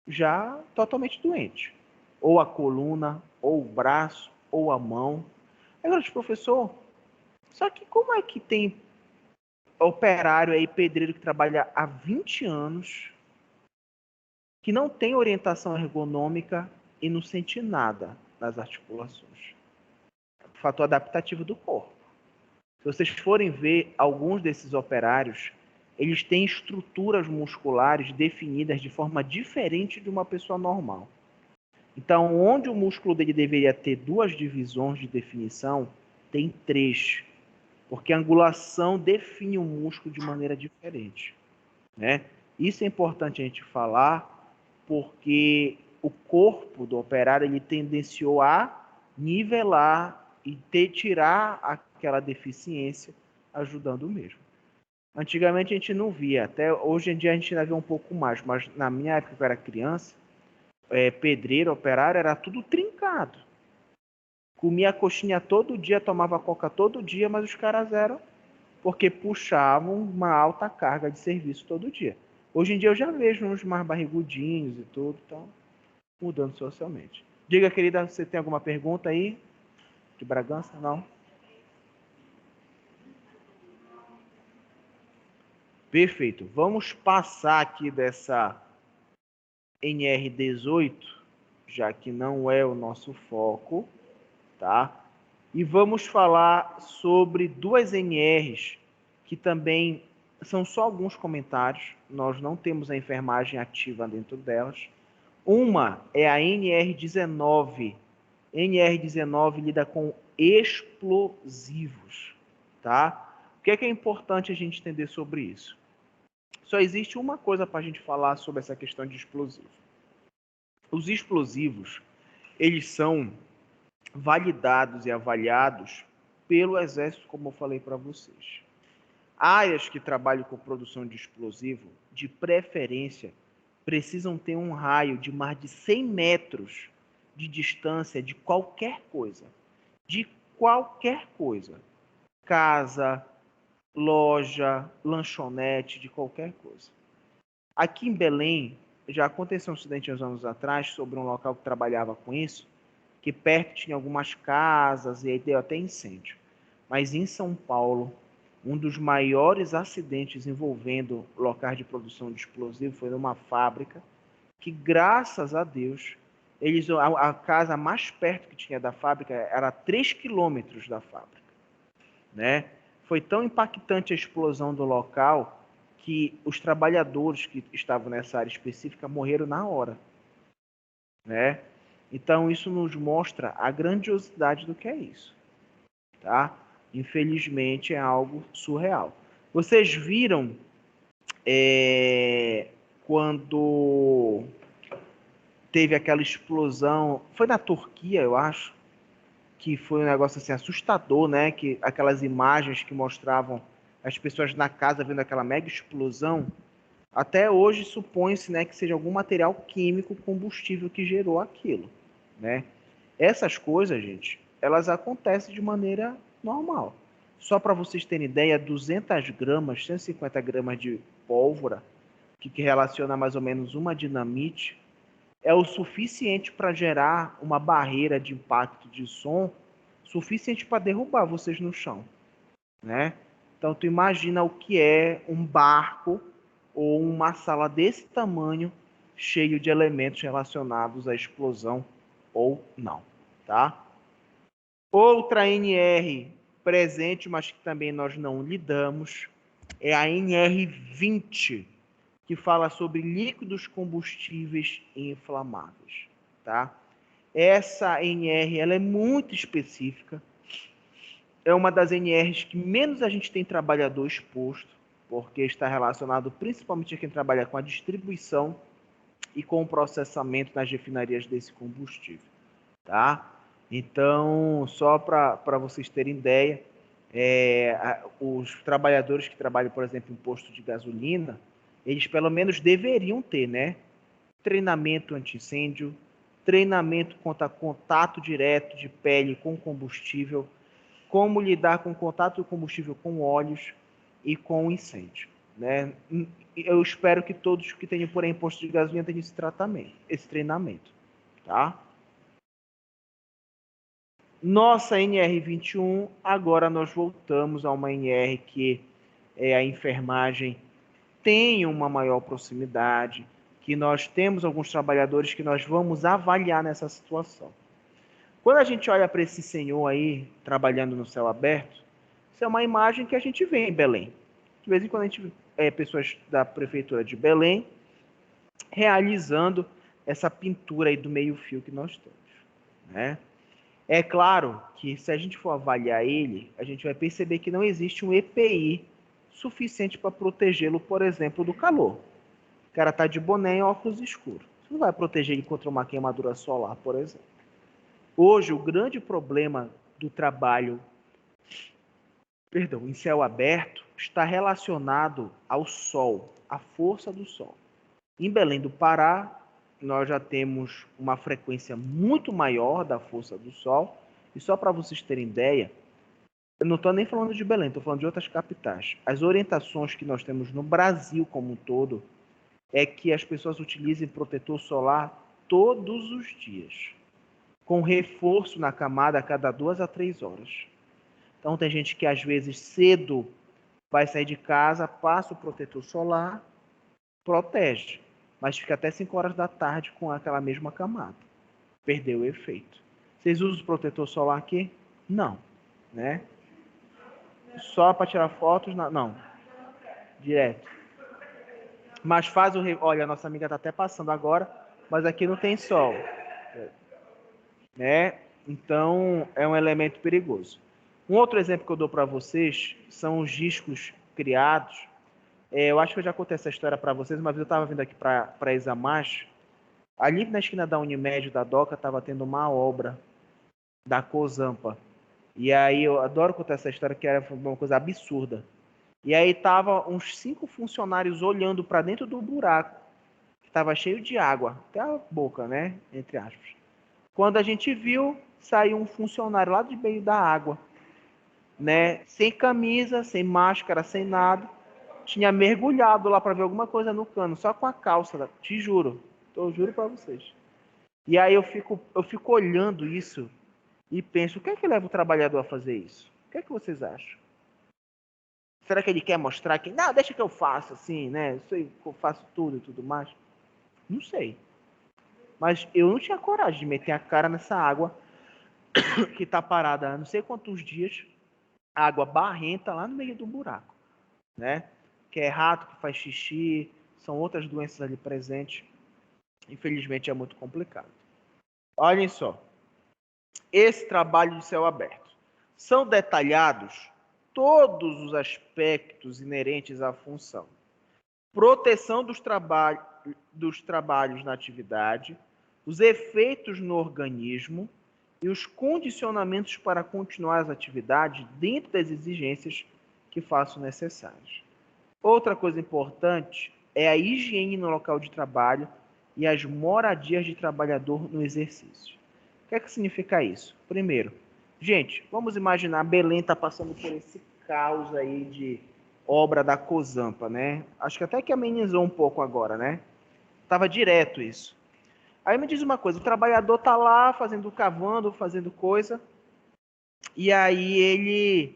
já totalmente doente. Ou a coluna, ou o braço, ou a mão. Agora, professor, só que como é que tem operário aí, pedreiro que trabalha há 20 anos, que não tem orientação ergonômica e não sente nada nas articulações? O fator adaptativo do corpo. Se vocês forem ver alguns desses operários, eles têm estruturas musculares definidas de forma diferente de uma pessoa normal. Então, onde o músculo dele deveria ter 2 divisões de definição, tem 3, porque a angulação define o músculo de maneira diferente, né? Isso é importante a gente falar, porque o corpo do operário ele tendenciou a nivelar e tirar aquela deficiência, ajudando o mesmo. Antigamente a gente não via, até hoje em dia a gente ainda vê um pouco mais, mas na minha época que eu era criança, pedreiro, operário, era tudo trincado. Comia coxinha todo dia, tomava coca todo dia, mas os caras eram porque puxavam uma alta carga de serviço todo dia. Hoje em dia eu já vejo uns mais barrigudinhos e tudo, então mudando socialmente. Diga, querida, você tem alguma pergunta aí de Bragança? Não? Perfeito. Vamos passar aqui dessa NR18, já que não é o nosso foco, tá? E vamos falar sobre 2 NRs que também são só alguns comentários, nós não temos a enfermagem ativa dentro delas. Uma é a NR19. NR19 lida com explosivos, tá? O que é importante a gente entender sobre isso? Só existe uma coisa para a gente falar sobre essa questão de explosivo. Os explosivos, eles são validados e avaliados pelo Exército, como eu falei para vocês. Áreas que trabalham com produção de explosivo, de preferência, precisam ter um raio de mais de 100 metros de distância de qualquer coisa. De qualquer coisa. Casa, loja, lanchonete, de qualquer coisa. Aqui em Belém, já aconteceu um acidente uns anos atrás sobre um local que trabalhava com isso, que perto tinha algumas casas e aí deu até incêndio. Mas em São Paulo, um dos maiores acidentes envolvendo locais de produção de explosivo foi numa fábrica que, graças a Deus, a casa mais perto que tinha da fábrica era a 3 quilômetros da fábrica, né? Foi tão impactante a explosão do local que os trabalhadores que estavam nessa área específica morreram na hora, né? Então isso nos mostra a grandiosidade do que é isso, tá? Infelizmente é algo surreal. Vocês viram quando teve aquela explosão, foi na Turquia, eu acho, que foi um negócio assim assustador, né? Que aquelas imagens que mostravam as pessoas na casa vendo aquela mega explosão. Até hoje supõe-se, né, que seja algum material químico combustível que gerou aquilo, né? Essas coisas, gente, elas acontecem de maneira normal. Só para vocês terem ideia, 200 gramas, 150 gramas de pólvora, que relaciona mais ou menos uma dinamite, é o suficiente para gerar uma barreira de impacto de som suficiente para derrubar vocês no chão, né? Então tu imagina o que é um barco ou uma sala desse tamanho cheio de elementos relacionados à explosão ou não, tá? Outra NR presente, mas que também nós não lidamos, é a NR20, que fala sobre líquidos combustíveis inflamáveis, tá? Essa NR ela é muito específica, é uma das NRs que menos a gente tem trabalhador exposto, porque está relacionado principalmente a quem trabalha com a distribuição e com o processamento nas refinarias desse combustível, tá? Então, só para vocês terem ideia, os trabalhadores que trabalham, por exemplo, em posto de gasolina, eles pelo menos deveriam ter, né? Treinamento anti-incêndio, treinamento contra contato direto de pele com combustível, como lidar com contato do combustível com óleos e com incêndio, né? Eu espero que todos que tenham, porém, posto de gasolina tenham esse tratamento, esse treinamento, tá? Nossa NR21, agora nós voltamos a uma NR que é a enfermagem tem uma maior proximidade, que nós temos alguns trabalhadores que nós vamos avaliar nessa situação. Quando a gente olha para esse senhor aí trabalhando no céu aberto, isso é uma imagem que a gente vê em Belém. De vez em quando a gente vê pessoas da prefeitura de Belém realizando essa pintura aí do meio-fio que nós temos, né? É claro que se a gente for avaliar ele, a gente vai perceber que não existe um EPI suficiente para protegê-lo, por exemplo, do calor. O cara está de boné e óculos escuros. Você não vai proteger ele contra uma queimadura solar, por exemplo. Hoje, o grande problema do trabalho, em céu aberto, está relacionado ao sol, à força do sol. Em Belém do Pará, nós já temos uma frequência muito maior da força do sol. E só para vocês terem ideia, eu não estou nem falando de Belém, estou falando de outras capitais. As orientações que nós temos no Brasil como um todo é que as pessoas utilizem protetor solar todos os dias, com reforço na camada a cada 2 a 3 horas. Então tem gente que às vezes cedo vai sair de casa, passa o protetor solar, protege, mas fica até 5 horas da tarde com aquela mesma camada. Perdeu o efeito. Vocês usam o protetor solar aqui? Não, né? Só para tirar fotos? Não, direto. Mas faz o... Olha, a nossa amiga está até passando agora, mas aqui não tem sol, né? Então é um elemento perigoso. Um outro exemplo que eu dou para vocês são os discos criados. Eu acho que eu já contei essa história para vocês, uma vez eu estava vindo aqui para Examacho, ali na esquina da Unimed, da Doca, estava tendo uma obra da Cozampa. E aí eu adoro contar essa história, que era uma coisa absurda. E aí tava uns 5 funcionários olhando para dentro do buraco, que estava cheio de água, até a boca, né? Entre aspas. Quando a gente viu, saiu um funcionário lá de meio da água, né? Sem camisa, sem máscara, sem nada. Tinha mergulhado lá para ver alguma coisa no cano, só com a calça, te juro. Eu juro para vocês. E aí eu fico olhando isso e penso, o que é que leva o trabalhador a fazer isso? O que é que vocês acham? Será que ele quer mostrar que, não, deixa que eu faço assim, né? Eu faço tudo e tudo mais? Não sei. Mas eu não tinha coragem de meter a cara nessa água que está parada há não sei quantos dias, água barrenta lá no meio do buraco, né? Que é rato que faz xixi, são outras doenças ali presentes. Infelizmente é muito complicado. Olhem só, esse trabalho de céu aberto. São detalhados todos os aspectos inerentes à função. Proteção dos trabalhos na atividade, os efeitos no organismo e os condicionamentos para continuar as atividades dentro das exigências que façam necessárias. Outra coisa importante é a higiene no local de trabalho e as moradias de trabalhador no exercício. O que é que significa isso? Primeiro, gente, vamos imaginar Belém está passando por esse caos aí de obra da Cozampa, né? Acho que até que amenizou um pouco agora, né? Tava direto isso. Aí me diz uma coisa, o trabalhador tá lá fazendo cavando, fazendo coisa, e aí ele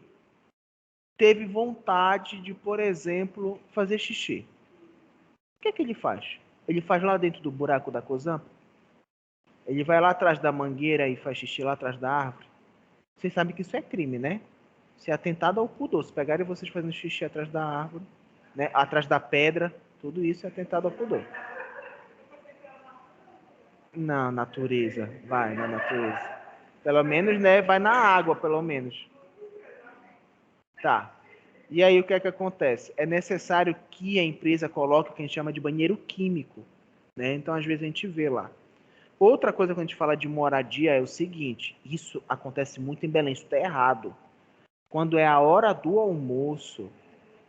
teve vontade de, por exemplo, fazer xixi. O que é que ele faz? Ele faz lá dentro do buraco da Cozampa? Ele vai lá atrás da mangueira e faz xixi lá atrás da árvore? Vocês sabem que isso é crime, né? Isso é atentado ao pudor. Se pegarem vocês fazendo xixi atrás da árvore, né, atrás da pedra, tudo isso é atentado ao pudor. Na natureza, vai na natureza. Pelo menos, né, vai na água, pelo menos. Tá. E aí o que é que acontece? É necessário que a empresa coloque o que a gente chama de banheiro químico, né? Então, às vezes a gente vê lá. Outra coisa que a gente fala de moradia é o seguinte, isso acontece muito em Belém, isso está errado. Quando é a hora do almoço,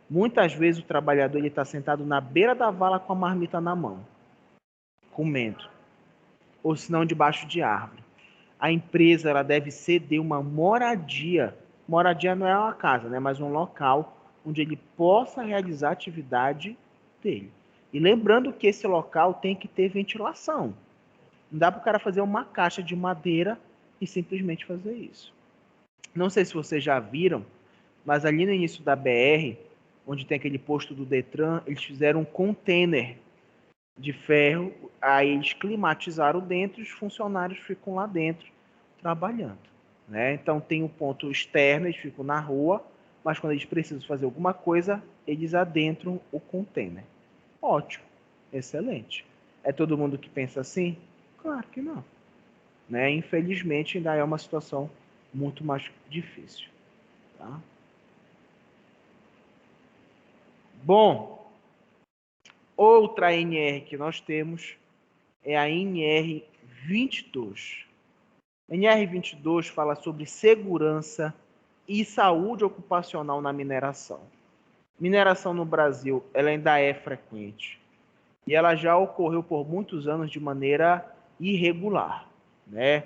muitas vezes o trabalhador está sentado na beira da vala com a marmita na mão, comendo, ou se não debaixo de árvore. A empresa ela deve ceder uma moradia. Moradia não é uma casa, né, mas um local onde ele possa realizar a atividade dele. E lembrando que esse local tem que ter ventilação. Não dá para o cara fazer uma caixa de madeira e simplesmente fazer isso. Não sei se vocês já viram, mas ali no início da BR, onde tem aquele posto do Detran, eles fizeram um container de ferro, aí eles climatizaram dentro e os funcionários ficam lá dentro trabalhando, né? Então tem um ponto externo, eles ficam na rua, mas quando eles precisam fazer alguma coisa, eles adentram o container. Ótimo, excelente. É todo mundo que pensa assim? Claro que não, né? Infelizmente ainda é uma situação muito mais difícil, tá? Bom, outra NR que nós temos é a NR 22. A NR 22 fala sobre segurança e saúde ocupacional na mineração. Mineração no Brasil, ela ainda é frequente e ela já ocorreu por muitos anos de maneira irregular, né?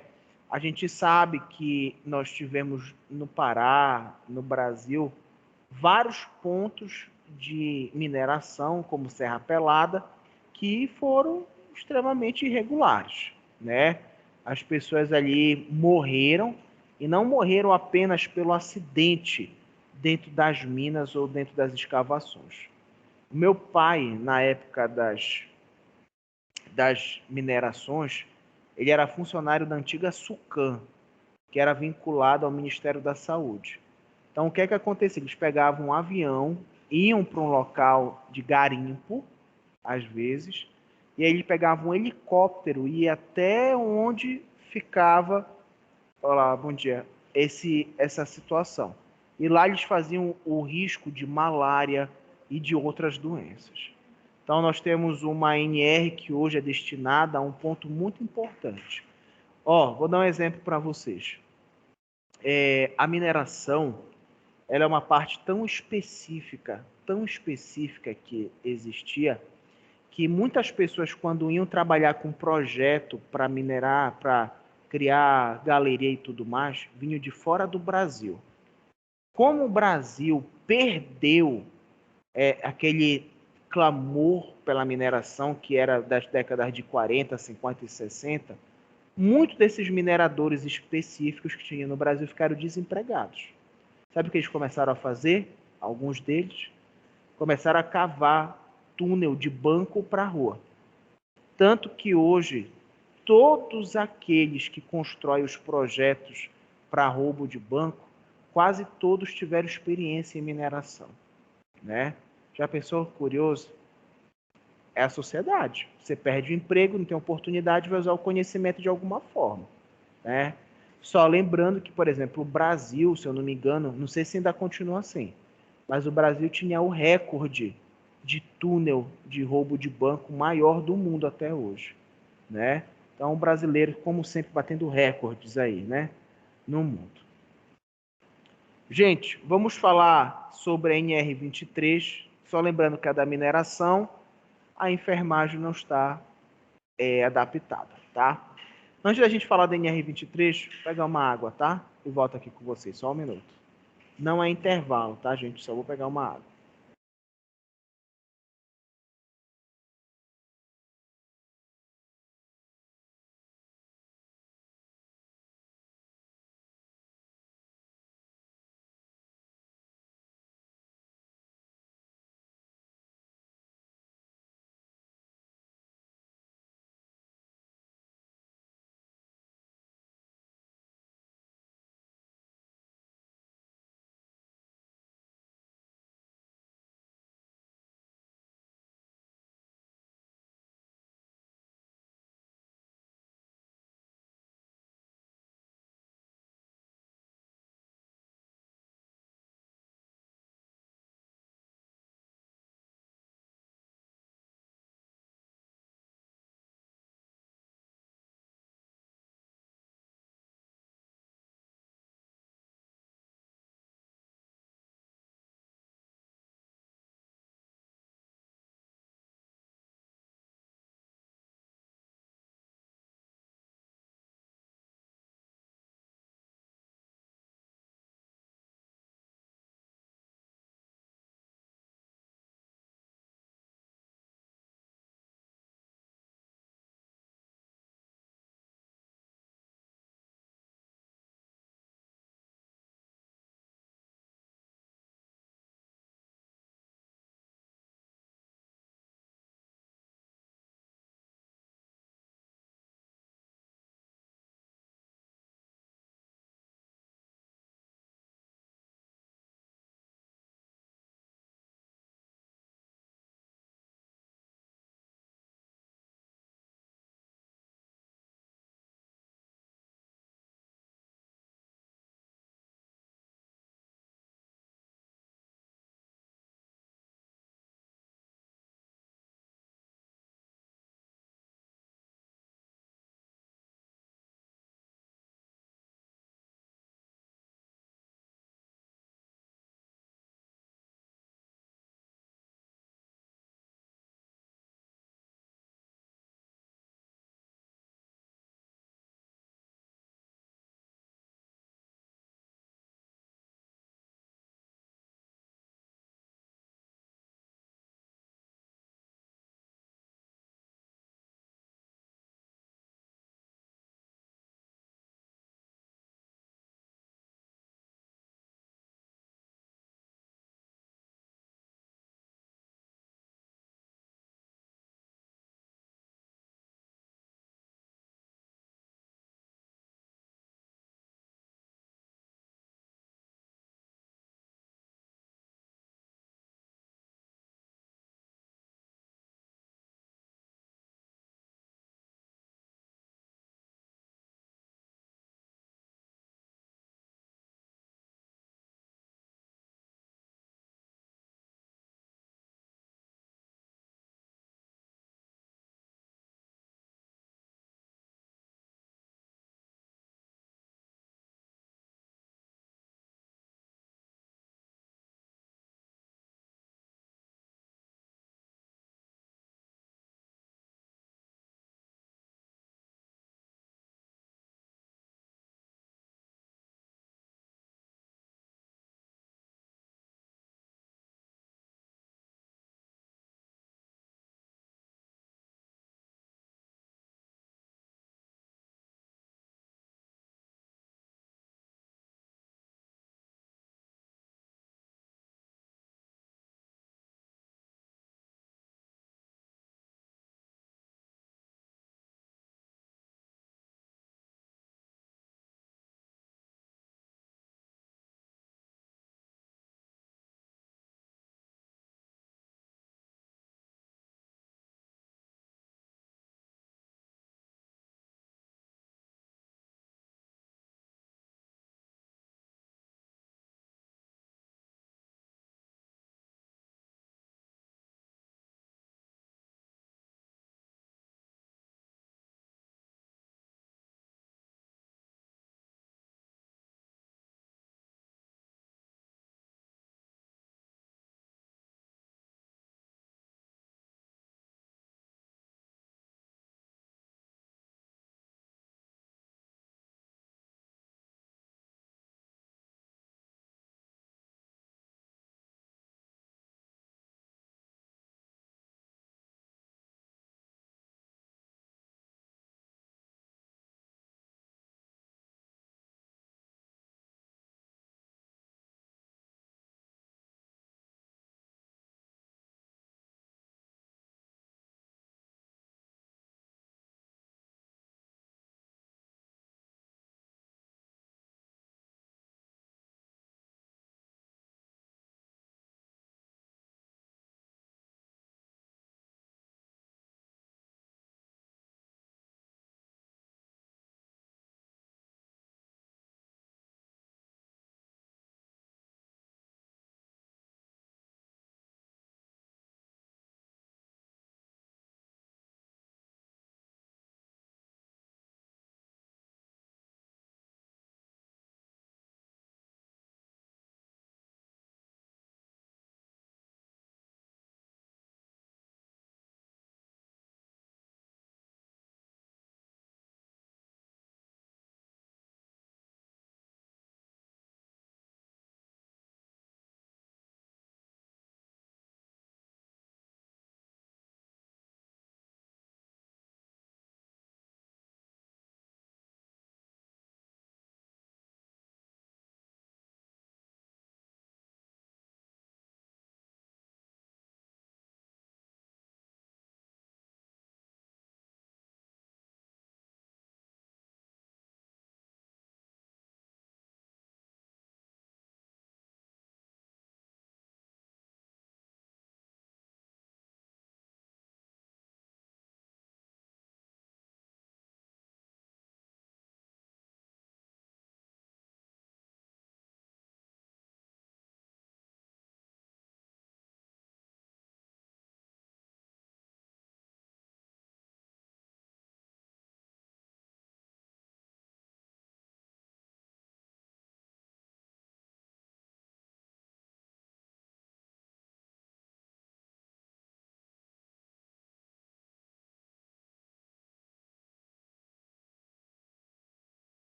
A gente sabe que nós tivemos no Pará, no Brasil, vários pontos de mineração, como Serra Pelada, que foram extremamente irregulares, né? As pessoas ali morreram e não morreram apenas pelo acidente dentro das minas ou dentro das escavações. O meu pai, na época das minerações, ele era funcionário da antiga Sucam, que era vinculado ao Ministério da Saúde. Então, o que é que acontecia? Eles pegavam um avião, iam para um local de garimpo, às vezes, e aí eles pegavam um helicóptero e ia até onde ficava, olá, bom dia, essa situação. E lá eles faziam o risco de malária e de outras doenças. Então, nós temos uma NR que hoje é destinada a um ponto muito importante. Vou dar um exemplo para vocês. A mineração, ela é uma parte tão específica que existia, que muitas pessoas, quando iam trabalhar com projeto para minerar, para criar galeria e tudo mais, vinham de fora do Brasil. Como o Brasil perdeu aquele clamor pela mineração, que era das décadas de 40, 50 e 60, muitos desses mineradores específicos que tinha no Brasil ficaram desempregados. Sabe o que eles começaram a fazer? Alguns deles começaram a cavar túnel de banco para a rua. Tanto que hoje todos aqueles que constroem os projetos para roubo de banco, quase todos tiveram experiência em mineração, né? Já pensou, curioso? É a sociedade. Você perde o emprego, não tem oportunidade, vai usar o conhecimento de alguma forma, né? Só lembrando que, por exemplo, o Brasil, se eu não me engano, não sei se ainda continua assim, mas o Brasil tinha o recorde de túnel de roubo de banco maior do mundo até hoje, né? Então, o brasileiro, como sempre, batendo recordes aí, né? No mundo. Gente, vamos falar sobre a NR23. Só lembrando que a da mineração, a enfermagem não está adaptada, tá? Antes da gente falar da NR23, vou pegar uma água, tá? E volto aqui com vocês, só um minuto. Não é intervalo, tá, gente? Só vou pegar uma água.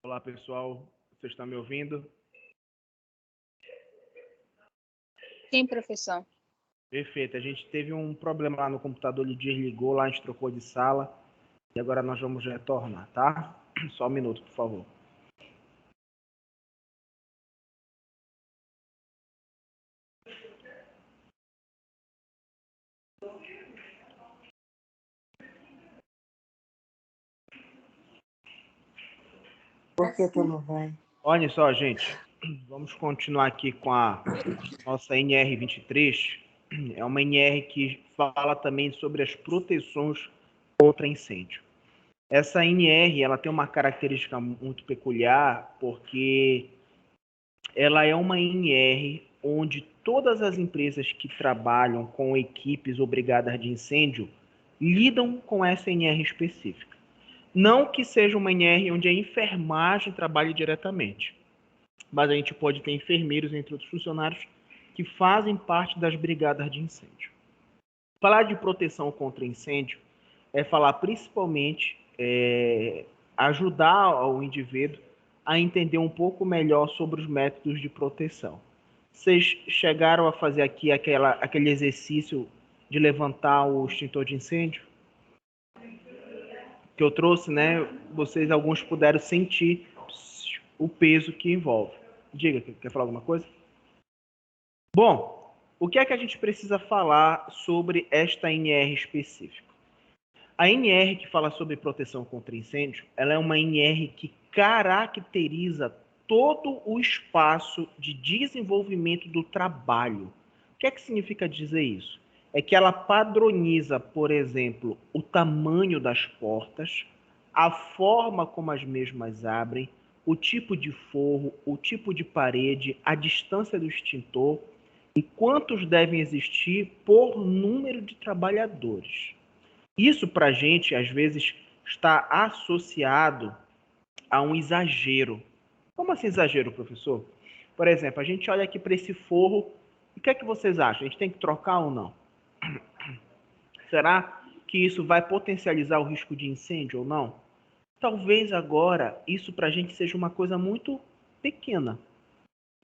Olá, pessoal. Você está me ouvindo? Sim, professor. Perfeito. A gente teve um problema lá no computador, ele desligou, lá a gente trocou de sala e agora nós vamos retornar, tá? Só um minuto, por favor. Por que tu não vai? Olha só, gente. Vamos continuar aqui com a nossa NR23. É uma NR que fala também sobre as proteções contra incêndio. Essa NR, ela tem uma característica muito peculiar, porque ela é uma NR onde todas as empresas que trabalham com equipes obrigadas de incêndio lidam com essa NR específica. Não que seja uma NR onde a enfermagem trabalhe diretamente, mas a gente pode ter enfermeiros, entre outros funcionários, que fazem parte das brigadas de incêndio. Falar de proteção contra incêndio é falar principalmente, ajudar o indivíduo a entender um pouco melhor sobre os métodos de proteção. Vocês chegaram a fazer aqui aquele exercício de levantar o extintor de incêndio? Que eu trouxe, né? Vocês, alguns puderam sentir o peso que envolve. Diga, quer falar alguma coisa? Bom, o que é que a gente precisa falar sobre esta NR específica? A NR que fala sobre proteção contra incêndio, ela é uma NR que caracteriza todo o espaço de desenvolvimento do trabalho. O que é que significa dizer isso? É que ela padroniza, por exemplo, o tamanho das portas, a forma como as mesmas abrem, o tipo de forro, o tipo de parede, a distância do extintor e quantos devem existir por número de trabalhadores. Isso, para a gente, às vezes, está associado a um exagero. Como assim exagero, professor? Por exemplo, a gente olha aqui para esse forro, e o que é que vocês acham? A gente tem que trocar ou não? Será que isso vai potencializar o risco de incêndio ou não? Talvez agora isso para a gente seja uma coisa muito pequena.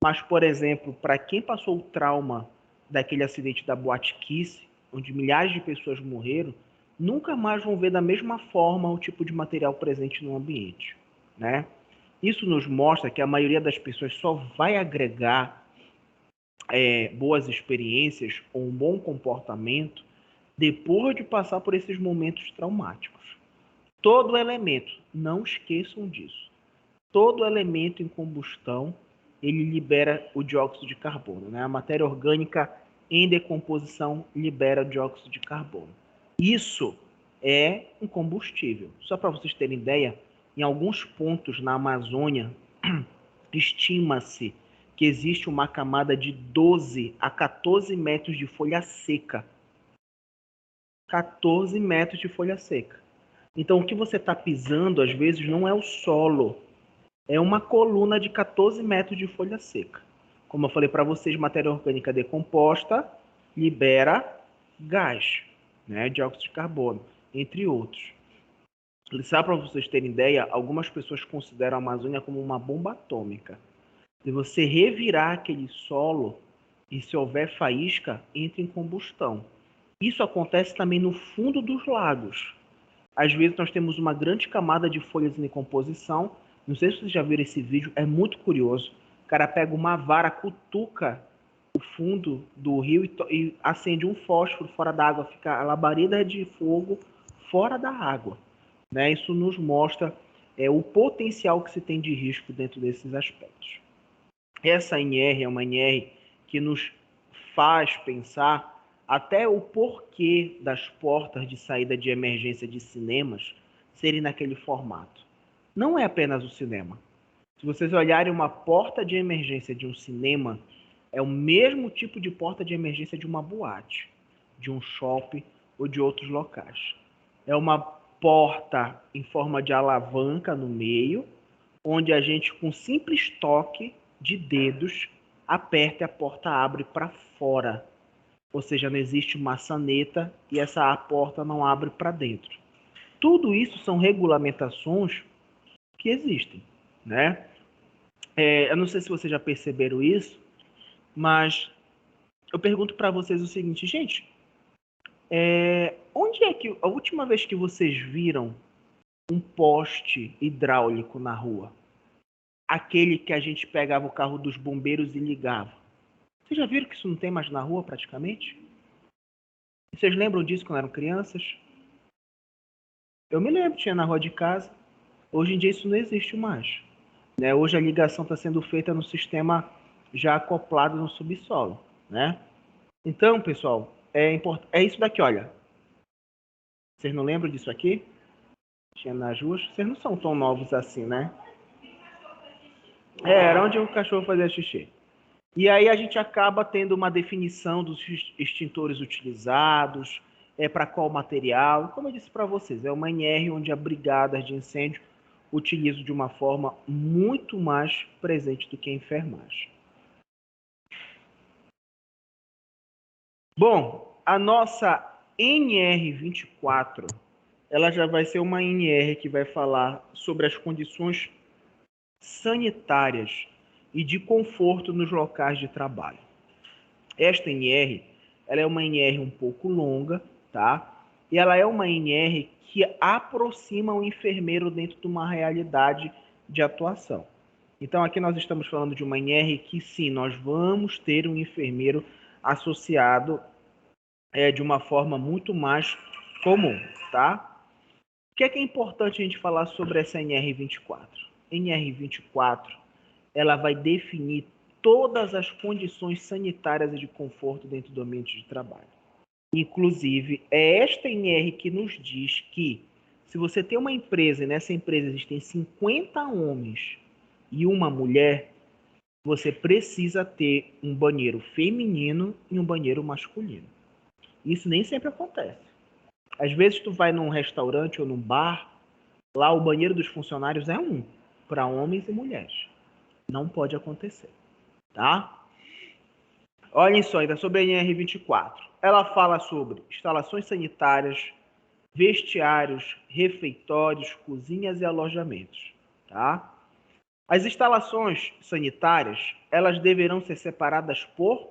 Mas, por exemplo, para quem passou o trauma daquele acidente da Boate Kiss, onde milhares de pessoas morreram, nunca mais vão ver da mesma forma o tipo de material presente no ambiente, né? Isso nos mostra que a maioria das pessoas só vai agregar boas experiências ou um bom comportamento depois de passar por esses momentos traumáticos. Todo elemento, não esqueçam disso, todo elemento em combustão ele libera o dióxido de carbono, né? A matéria orgânica em decomposição libera dióxido de carbono. Isso é um combustível. Só para vocês terem ideia, em alguns pontos na Amazônia, estima-se que existe uma camada de 12 a 14 metros de folha seca. 14 metros de folha seca. Então, o que você está pisando, às vezes, não é o solo, é uma coluna de 14 metros de folha seca. Como eu falei para vocês, matéria orgânica decomposta libera gás, né, dióxido de carbono, entre outros. Só para vocês terem ideia, algumas pessoas consideram a Amazônia como uma bomba atômica. Se você revirar aquele solo e se houver faísca, entra em combustão. Isso acontece também no fundo dos lagos. Às vezes nós temos uma grande camada de folhas em decomposição. Não sei se vocês já viram esse vídeo, é muito curioso. O cara pega uma vara, cutuca o fundo do rio e acende um fósforo fora da água, fica a labareda de fogo fora da água, né? Isso nos mostra o potencial que se tem de risco dentro desses aspectos. Essa NR é uma NR que nos faz pensar até o porquê das portas de saída de emergência de cinemas serem naquele formato. Não é apenas o cinema. Se vocês olharem uma porta de emergência de um cinema, é o mesmo tipo de porta de emergência de uma boate, de um shopping ou de outros locais. É uma porta em forma de alavanca no meio, onde a gente, com simples toque de dedos, aperta e a porta abre para fora. Ou seja, não existe maçaneta e essa porta não abre para dentro. Tudo isso são regulamentações que existem. né? Eu não sei se vocês já perceberam isso, mas eu pergunto para vocês o seguinte, gente, onde é que a última vez que vocês viram um poste hidráulico na rua? Aquele que a gente pegava o carro dos bombeiros e ligava. Vocês já viram que isso não tem mais na rua praticamente? Vocês lembram disso quando eram crianças? Eu me lembro, tinha na rua de casa. Hoje em dia isso não existe mais, né? Hoje a ligação está sendo feita no sistema já acoplado no subsolo, né? Então, pessoal, é isso daqui, olha. Vocês não lembram disso aqui? Tinha nas ruas. Vocês não são tão novos assim, né? Era onde o cachorro fazia xixi. E aí a gente acaba tendo uma definição dos extintores utilizados, para qual material. Como eu disse para vocês, é uma NR onde a brigadas de incêndio utiliza de uma forma muito mais presente do que a enfermagem. Bom, a nossa NR24, ela já vai ser uma NR que vai falar sobre as condições sanitárias e de conforto nos locais de trabalho. Esta NR, ela é uma NR um pouco longa, tá? E ela é uma NR que aproxima o enfermeiro dentro de uma realidade de atuação. Então, aqui nós estamos falando de uma NR que, sim, nós vamos ter um enfermeiro associado de uma forma muito mais comum, tá? O que é importante a gente falar sobre essa NR24? NR24, ela vai definir todas as condições sanitárias e de conforto dentro do ambiente de trabalho. Inclusive, é esta NR que nos diz que se você tem uma empresa e nessa empresa existem 50 homens e uma mulher, você precisa ter um banheiro feminino e um banheiro masculino. Isso nem sempre acontece. Às vezes tu vai num restaurante ou num bar, lá o banheiro dos funcionários é um, para homens e mulheres. Não pode acontecer, tá? Olhem só, ainda sobre a NR24. Ela fala sobre instalações sanitárias, vestiários, refeitórios, cozinhas e alojamentos, tá? As instalações sanitárias, elas deverão ser separadas por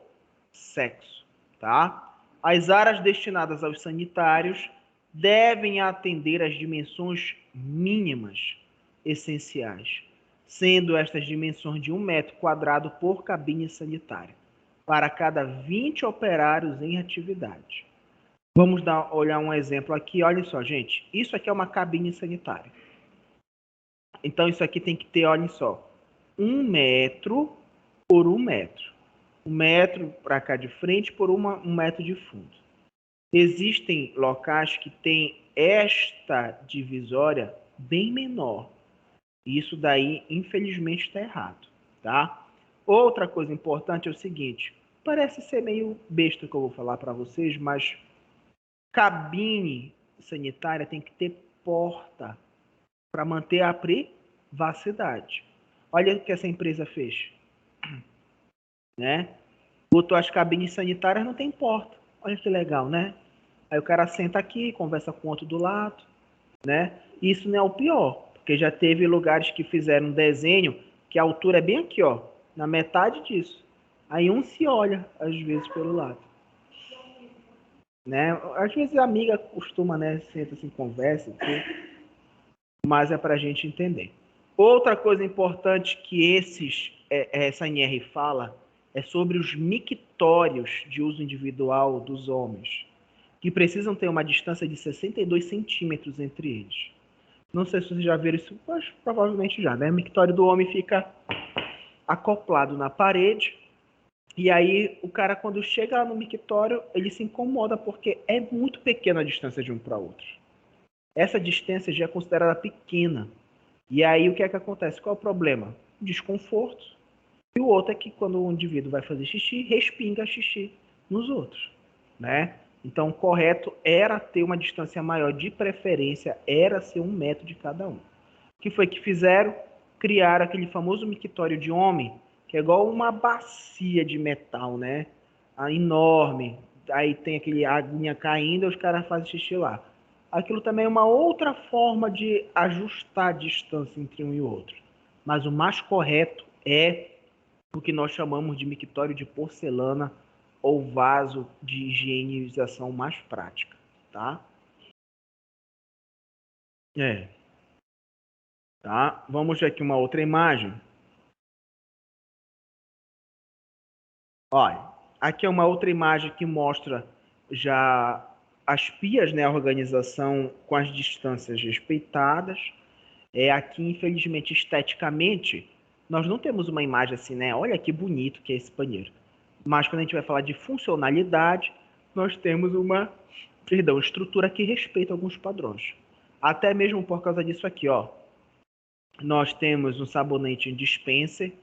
sexo, tá? As áreas destinadas aos sanitários devem atender às dimensões mínimas essenciais, sendo estas dimensões de 1 metro quadrado por cabine sanitária, para cada 20 operários em atividade. Vamos olhar um exemplo aqui. Olha só, gente. Isso aqui é uma cabine sanitária. Então, isso aqui tem que ter, olhem só, 1 metro por 1 metro. 1 metro para cá de frente por 1 metro de fundo. Existem locais que têm esta divisória bem menor. Isso daí, infelizmente, está errado, tá? Outra coisa importante é o seguinte, parece ser meio besta que eu vou falar para vocês, mas cabine sanitária tem que ter porta para manter a privacidade. Olha o que essa empresa fez, né? Botou as cabines sanitárias, não tem porta. Olha que legal, né? Aí o cara senta aqui, conversa com o outro do lado, né? Isso não é o pior, porque já teve lugares que fizeram um desenho que a altura é bem aqui, ó, na metade disso. Aí um se olha, às vezes, pelo lado. Né? Às vezes a amiga costuma, né, senta assim, conversa, mas é para a gente entender. Outra coisa importante que essa NR fala é sobre os mictórios de uso individual dos homens, que precisam ter uma distância de 62 centímetros entre eles. Não sei se vocês já viram isso, mas provavelmente já, né? O mictório do homem fica acoplado na parede, e aí o cara, quando chega no mictório, ele se incomoda porque é muito pequena a distância de um para outro. Essa distância já é considerada pequena. E aí o que é que acontece? Qual é o problema? Desconforto. E o outro é que quando o indivíduo vai fazer xixi, respinga xixi nos outros, né? Então o correto era ter uma distância maior, de preferência era ser 1 metro de cada um. O que foi que fizeram? Criaram aquele famoso mictório de homem, que é igual uma bacia de metal, né? Enorme. Aí tem aquele aguinha caindo e os caras fazem xixi lá. Aquilo também é uma outra forma de ajustar a distância entre um e outro. mas o mais correto é o que nós chamamos de mictório de porcelana ou vaso de higienização mais prática, tá? Tá? Vamos ver aqui uma outra imagem. Olha, aqui é uma outra imagem que mostra já as pias, né, a organização com as distâncias respeitadas. Aqui, infelizmente, esteticamente, nós não temos uma imagem assim, né? Olha que bonito que é esse banheiro. Mas quando a gente vai falar de funcionalidade, nós temos uma, estrutura que respeita alguns padrões. Até mesmo por causa disso aqui, ó. Nós temos um sabonete dispenser.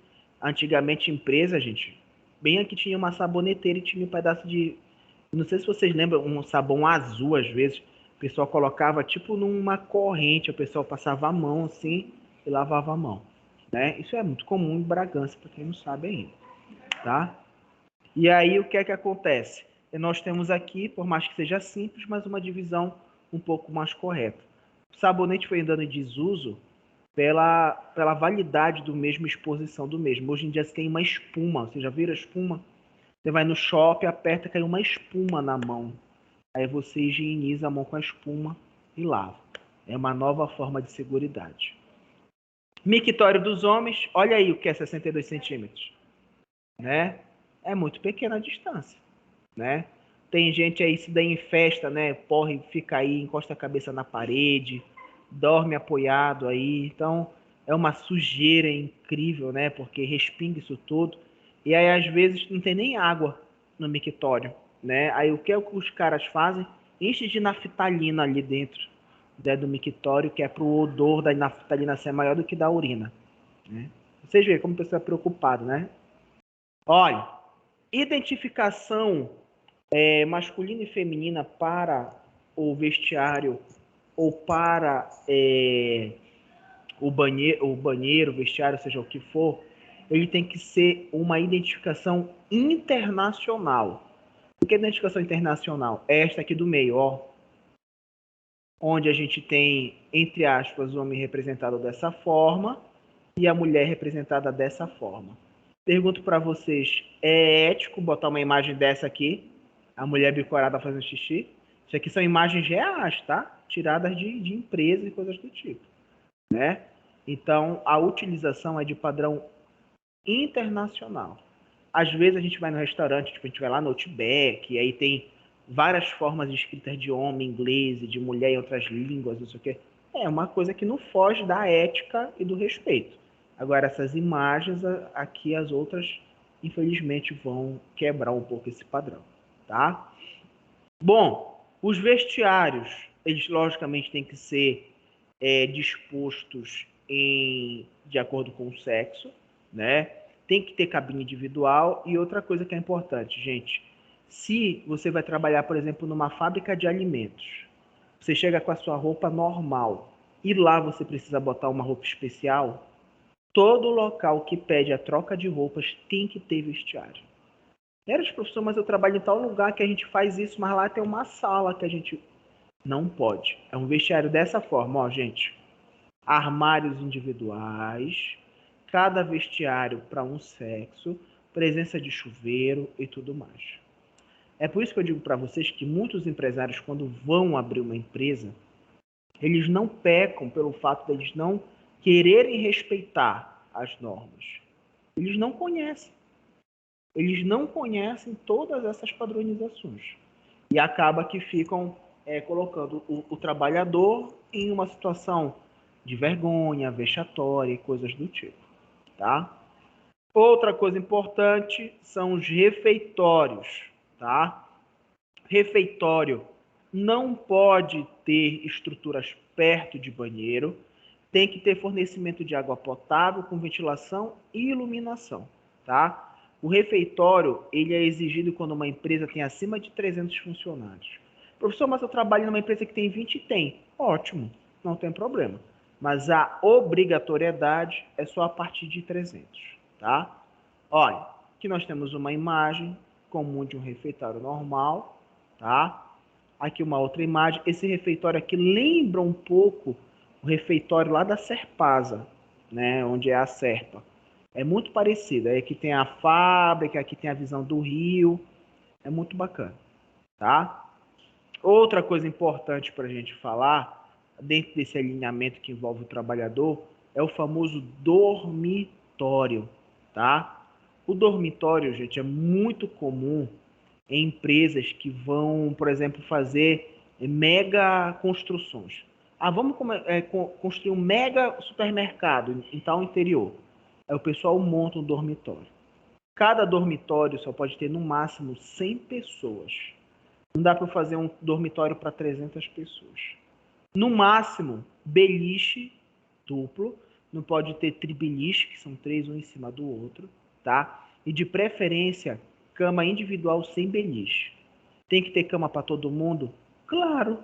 Antigamente, empresa, gente, bem aqui tinha uma saboneteira e tinha um pedaço de... Não sei se vocês lembram, um sabão azul, às vezes. O pessoal colocava tipo numa corrente, o pessoal passava a mão assim e lavava a mão. Né? Isso é muito comum em Bragança, para quem não sabe ainda. Tá? E aí, o que é que acontece? Nós temos aqui, por mais que seja simples, mas uma divisão um pouco mais correta. O sabonete foi andando em desuso pela validade do mesmo, exposição do mesmo. Hoje em dia você tem uma espuma, você já viram a espuma? Você vai no shopping, aperta, cai uma espuma na mão. Aí você higieniza a mão com a espuma e lava. É uma nova forma de seguridade. Mictório dos homens, olha aí o que é 62 centímetros. Né? É muito pequena a distância. Né? Tem gente aí, se daí em festa, né? Porre, fica aí, encosta a cabeça na parede, dorme apoiado aí. Então, é uma sujeira incrível, né? Porque respinga isso tudo. E aí, às vezes, não tem nem água no mictório, né? Aí, o que é que os caras fazem? Enche de naftalina ali dentro, né, do mictório, que é para o odor da naftalina ser maior do que da urina. Né? Vocês veem como a pessoa é preocupada, né? Olha, identificação masculina e feminina para o vestiário ou para o banheiro, vestiário, seja o que for, ele tem que ser uma identificação internacional. O que é identificação internacional? É esta aqui do meio, ó, onde a gente tem, entre aspas, o homem representado dessa forma e a mulher representada dessa forma. Pergunto para vocês, é ético botar uma imagem dessa aqui? A mulher bicorada fazendo xixi? Isso aqui são imagens reais, tá? Tiradas de empresas e coisas do tipo, né? Então, a utilização é de padrão internacional. Às vezes a gente vai no restaurante, tipo, a gente vai lá no Outback, e aí tem várias formas escritas de homem, inglês, de mulher em outras línguas, não sei o quê. É uma coisa que não foge da ética e do respeito. Agora, essas imagens, aqui as outras, infelizmente, vão quebrar um pouco esse padrão, tá? Bom, os vestiários, eles logicamente têm que ser dispostos de acordo com o sexo, né? Tem que ter cabine individual. E outra coisa que é importante, gente, se você vai trabalhar, por exemplo, numa fábrica de alimentos, você chega com a sua roupa normal e lá você precisa botar uma roupa especial, todo local que pede a troca de roupas tem que ter vestiário. Era, professor, mas eu trabalho em tal lugar que a gente faz isso, mas lá tem uma sala que a gente não pode. É um vestiário dessa forma, ó, gente. Armários individuais, cada vestiário para um sexo, presença de chuveiro e tudo mais. É por isso que eu digo para vocês que muitos empresários, quando vão abrir uma empresa, eles não pecam pelo fato de eles não quererem respeitar as normas. Eles não conhecem. Eles não conhecem todas essas padronizações. E acaba que ficam colocando o trabalhador em uma situação de vergonha, vexatória e coisas do tipo. Tá? Outra coisa importante são os refeitórios. Tá? Refeitório não pode ter estruturas perto de banheiro, tem que ter fornecimento de água potável com ventilação e iluminação, tá? O refeitório, ele é exigido quando uma empresa tem acima de 300 funcionários. Professor, mas eu trabalho numa empresa que tem 20 e tem. Ótimo, não tem problema. Mas a obrigatoriedade é só a partir de 300, tá? Olha, aqui nós temos uma imagem comum de um refeitório normal, tá? Aqui uma outra imagem. Esse refeitório aqui lembra um pouco o refeitório lá da Serpasa, né? Onde é a Serpa. É muito parecido. Aqui tem a fábrica, aqui tem a visão do rio. É muito bacana, tá? Outra coisa importante para a gente falar, dentro desse alinhamento que envolve o trabalhador, é o famoso dormitório, tá? O dormitório, gente, é muito comum em empresas que vão, por exemplo, fazer mega construções. Ah, vamos construir um mega supermercado em tal interior. Aí o pessoal monta um dormitório. Cada dormitório só pode ter no máximo 100 pessoas. Não dá para fazer um dormitório para 300 pessoas. No máximo, beliche duplo. Não pode ter tribeliche, que são três um em cima do outro, tá? E de preferência, cama individual sem beliche. Tem que ter cama para todo mundo? Claro.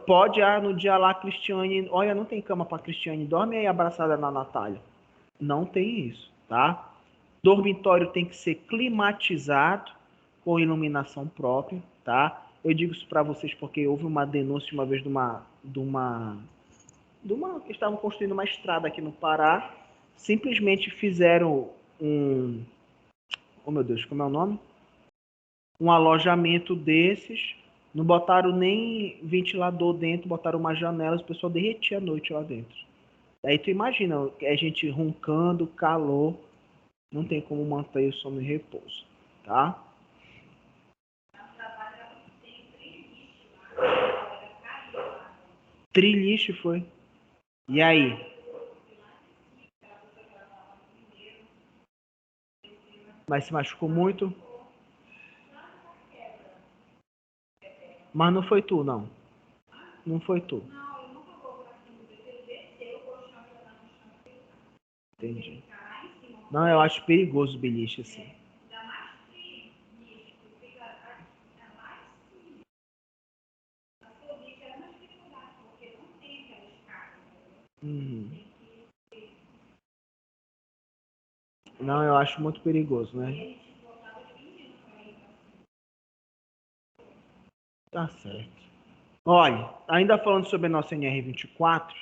Pode, no dia lá, Cristiane, olha, não tem cama para Cristiane, dorme aí abraçada na Natália. Não tem isso, tá? Dormitório tem que ser climatizado, com iluminação própria, tá? Eu digo isso para vocês porque houve uma denúncia uma vez que estavam construindo uma estrada aqui no Pará, simplesmente fizeram oh meu Deus, como é o nome? Um alojamento desses, não botaram nem ventilador dentro, botaram uma janela, o pessoal derretia a noite lá dentro. Aí tu imagina, a gente roncando, calor, não tem como manter o sono e repouso, tá? Triliche foi. E aí? Mas se machucou muito? Mas não foi tu, não. Não foi tu. Entendi. Não, eu acho perigoso o beliche assim. Uhum. Não, eu acho muito perigoso, né? Tá certo. Olha, ainda falando sobre a nossa NR24,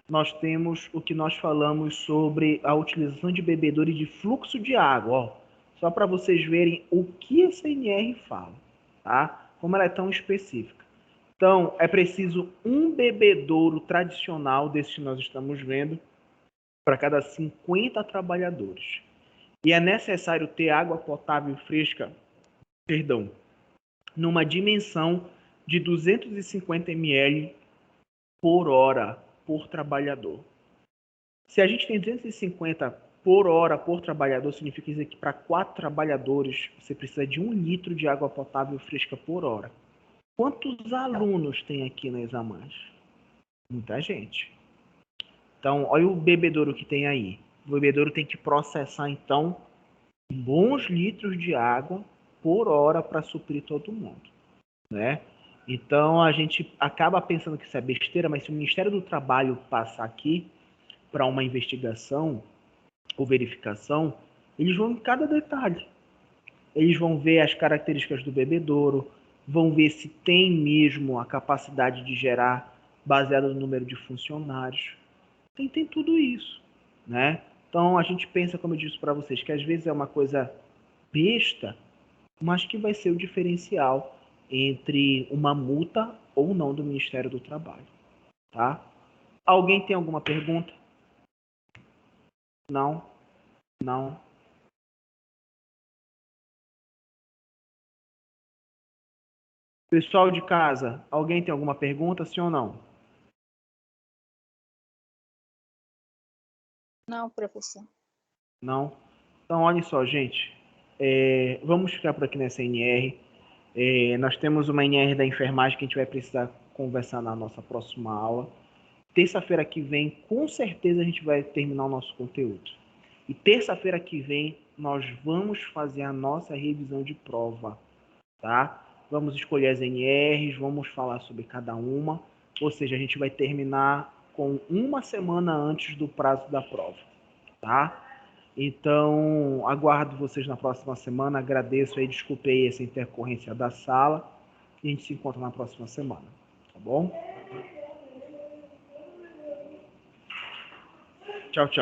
nós temos o que nós falamos sobre a utilização de bebedouro e de fluxo de água, ó. Só para vocês verem o que essa NR fala, tá? Como ela é tão específica. Então, é preciso um bebedouro tradicional desse que nós estamos vendo para cada 50 trabalhadores. E é necessário ter água potável e fresca, perdão, numa dimensão de 250 ml por hora por trabalhador. Se a gente tem 250 por hora por trabalhador, significa que para 4 trabalhadores você precisa de 1 litro de água potável fresca por hora. Quantos alunos tem aqui na Examais? Muita gente. Então, olha o bebedouro que tem aí. O bebedouro tem que processar, então, bons litros de água por hora para suprir todo mundo, né? Então, a gente acaba pensando que isso é besteira, mas se o Ministério do Trabalho passar aqui para uma investigação ou verificação, eles vão em cada detalhe. Eles vão ver as características do bebedouro, vão ver se tem mesmo a capacidade de gerar baseado no número de funcionários. Tem tudo isso, né? Então a gente pensa, como eu disse para vocês, que às vezes é uma coisa besta, mas que vai ser o diferencial entre uma multa ou não do Ministério do Trabalho, tá? Alguém tem alguma pergunta? Não? Não? Pessoal de casa, alguém tem alguma pergunta, sim ou não? Não, professor. Não? Então, olha só, gente. Vamos ficar por aqui nessa NR. Nós temos uma NR da enfermagem que a gente vai precisar conversar na nossa próxima aula. Terça-feira que vem, com certeza, a gente vai terminar o nosso conteúdo. E terça-feira que vem, nós vamos fazer a nossa revisão de prova, tá? Vamos escolher as NRs, vamos falar sobre cada uma. Ou seja, a gente vai terminar com uma semana antes do prazo da prova, tá? Então, aguardo vocês na próxima semana. Agradeço aí, desculpei essa intercorrência da sala. E a gente se encontra na próxima semana, tá bom? Tchau, tchau.